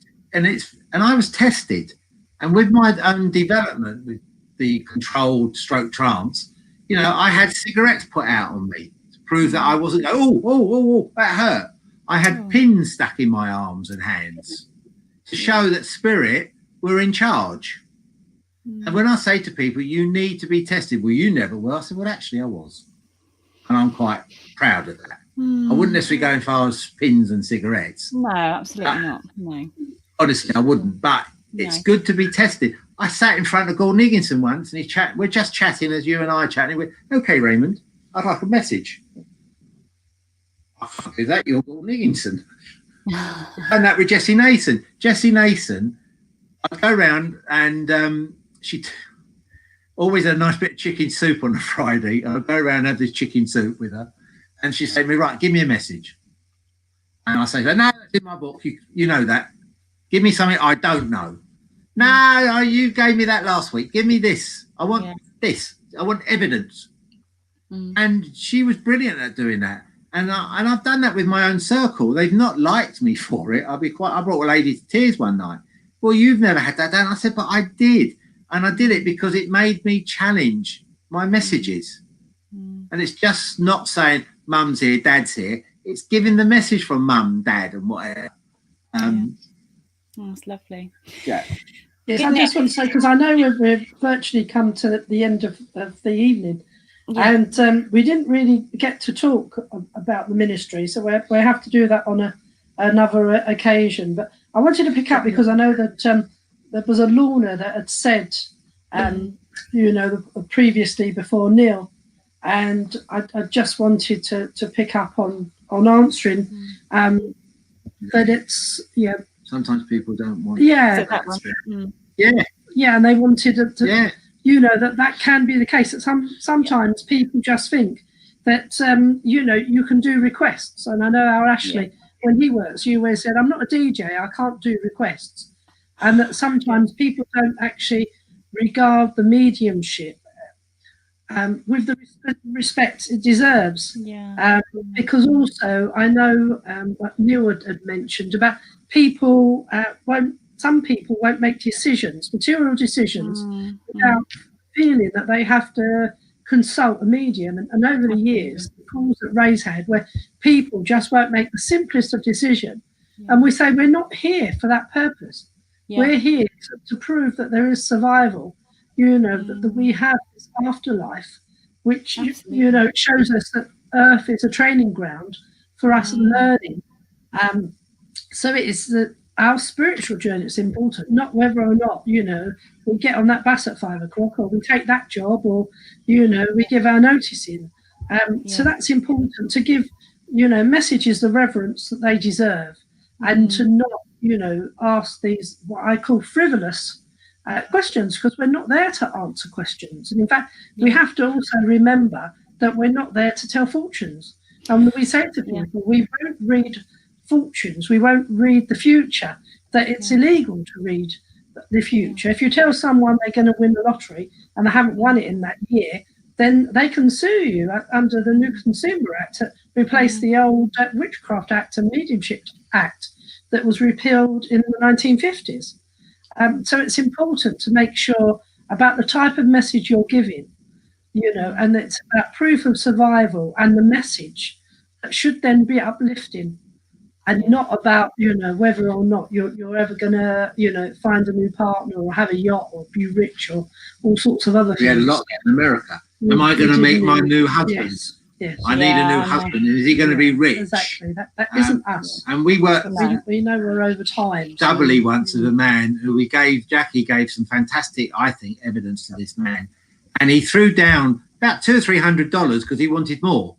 [SPEAKER 2] I was tested. And with my own development, with the controlled stroke trance, you know, I had cigarettes put out on me. Prove that I wasn't, that hurt. I had pins stuck in my arms and hands to show that spirit were in charge. And when I say to people, you need to be tested, well, you never were. I said, well, actually, I was. And I'm quite proud of that. I wouldn't necessarily go as far as pins and cigarettes.
[SPEAKER 1] No, absolutely not. No.
[SPEAKER 2] Honestly, I wouldn't. But it's good to be tested. I sat in front of Gordon Higginson once, and we're just chatting as you and I are chatting. He went, okay, Raymond, I'd like a message. Is that your Gordon Higginson? And that with Jessie Nason. Jessie Nason, I'd go around and she always had a nice bit of chicken soup on a Friday. I'd go around and have this chicken soup with her. And she'd say to me, right, give me a message. And I say, no, that's in my book. You know that. Give me something I don't know. No, you gave me that last week. Give me this. I want this. I want evidence. And she was brilliant at doing that. And I've done that with my own circle. They've not liked me for it. I brought a lady to tears one night. well, you've never had that down. I said, but I did. And I did it because it made me challenge my messages. And it's just not saying mum's here, dad's here. It's giving the message from mum, dad, and whatever.
[SPEAKER 1] That's lovely.
[SPEAKER 2] Yeah.
[SPEAKER 3] Yes, I just want to say, because I know we've virtually come to the end of the evening, and we didn't really get to talk about the ministry, so we have to do that on another occasion. But I wanted to pick up because I know that there was a Lorna that had said, previously before Neil, and I just wanted to pick up on answering that it's
[SPEAKER 2] Sometimes people don't want.
[SPEAKER 3] Yeah, and they wanted to. That can be the case. That sometimes people just think that you can do requests. And I know our Ashley, when he works, you always said, "I'm not a DJ. I can't do requests," and that sometimes people don't actually regard the mediumship with the respect it deserves. Because also I know what Neil had mentioned about people some people won't make material decisions without feeling that they have to consult a medium. And over the years, the calls that Ray's had where people just won't make the simplest of decisions, and we say we're not here for that purpose. We're here to prove that there is survival, that we have this afterlife, which shows us that Earth is a training ground for us learning. So it is that our spiritual journey is important, not whether or not we get on that bus at 5 o'clock, or we take that job, or we give our notice in. So that's important, to give messages the reverence that they deserve, and to not ask these what I call frivolous questions, because we're not there to answer questions. And in fact, we have to also remember that we're not there to tell fortunes. And we say to people, we won't read fortunes, we won't read the future, that it's illegal to read the future. If you tell someone they're going to win the lottery and they haven't won it in that year, then they can sue you under the new Consumer Act to replace the old Witchcraft Act and Mediumship Act that was repealed in the 1950s. So it's important to make sure about the type of message you're giving, and it's about proof of survival, and the message that should then be uplifting, and not about whether or not you're ever gonna find a new partner or have a yacht or be rich or all sorts of other things.
[SPEAKER 2] We had a lot in America. Am I going to meet my new husband?
[SPEAKER 3] Yes.
[SPEAKER 2] I need a new husband. Is he going to be rich?
[SPEAKER 3] Exactly. That isn't us.
[SPEAKER 2] And we worked.
[SPEAKER 3] We know we're over time.
[SPEAKER 2] Doubly once with a man who Jackie gave some fantastic, I think, evidence to this man, and he threw down about $200 or $300 because he wanted more.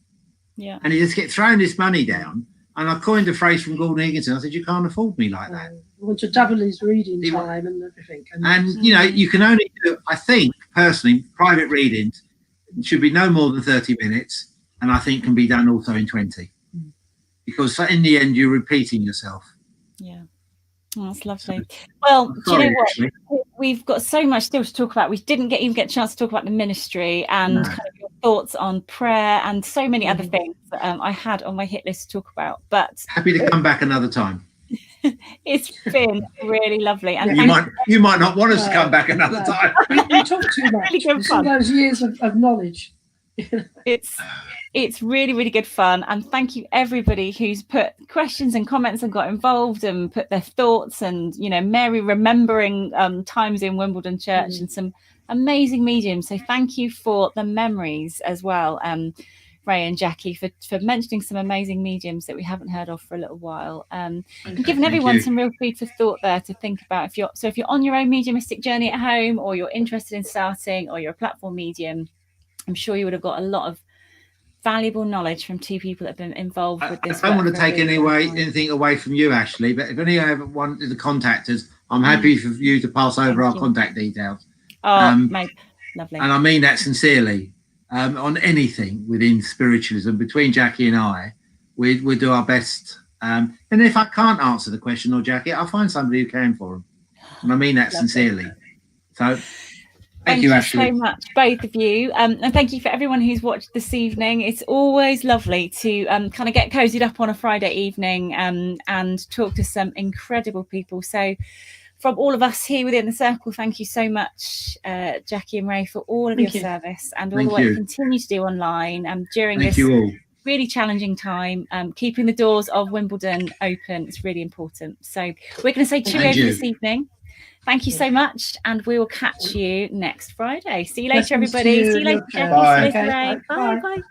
[SPEAKER 1] Yeah.
[SPEAKER 2] And he just kept throwing this money down. And I coined a phrase from Gordon Higginson. I said, "You can't afford me like that."
[SPEAKER 3] We want to double his reading time and everything.
[SPEAKER 2] And you can only do, I think personally, private readings should be no more than 30 minutes, and I think can be done also in 20, because in the end you're repeating yourself.
[SPEAKER 1] Yeah. Oh, that's lovely. Well, do you know what? Actually, we've got so much still to talk about. We didn't even get a chance to talk about the ministry and kind of your thoughts on prayer and so many other things that I had on my hit list to talk about. But
[SPEAKER 2] happy to come back another time.
[SPEAKER 1] It's been really lovely. And
[SPEAKER 2] you might not want us to come back another time.
[SPEAKER 3] We talk too much. It's all those years of knowledge.
[SPEAKER 1] It's really, really good fun. And thank you everybody who's put questions and comments and got involved and put their thoughts, and Mary remembering times in Wimbledon Church and some amazing mediums. So thank you for the memories as well, Ray and Jackie, for mentioning some amazing mediums that we haven't heard of for a little while, and giving everyone some real food for thought there to think about. If you're on your own mediumistic journey at home, or you're interested in starting, or you're a platform medium, I'm sure you would have got a lot of valuable knowledge from two people that have been involved with this.
[SPEAKER 2] I don't want to take anything away from you, Ashley, but if anyone wanted to contact us, I'm happy for you to pass over our contact details.
[SPEAKER 1] Mate, lovely.
[SPEAKER 2] And I mean that sincerely. On anything within spiritualism, between Jackie and I, we do our best. And if I can't answer the question, or Jackie, I'll find somebody who can for them. And I mean that sincerely. So thank you, Ashley,
[SPEAKER 1] so much, both of you. And thank you for everyone who's watched this evening. It's always lovely to kind of get cozied up on a Friday evening and talk to some incredible people. So from all of us here within the circle, thank you so much, Jackie and Ray, for all of your service and all the work you continue to do online during this really challenging time. Keeping the doors of Wimbledon open is really important. So we're going to say cheerio for this evening. Thank you so much, and we will catch you next Friday. See you later, everybody. See you later, Jackie.
[SPEAKER 3] Bye.
[SPEAKER 1] Ray. Bye. Bye.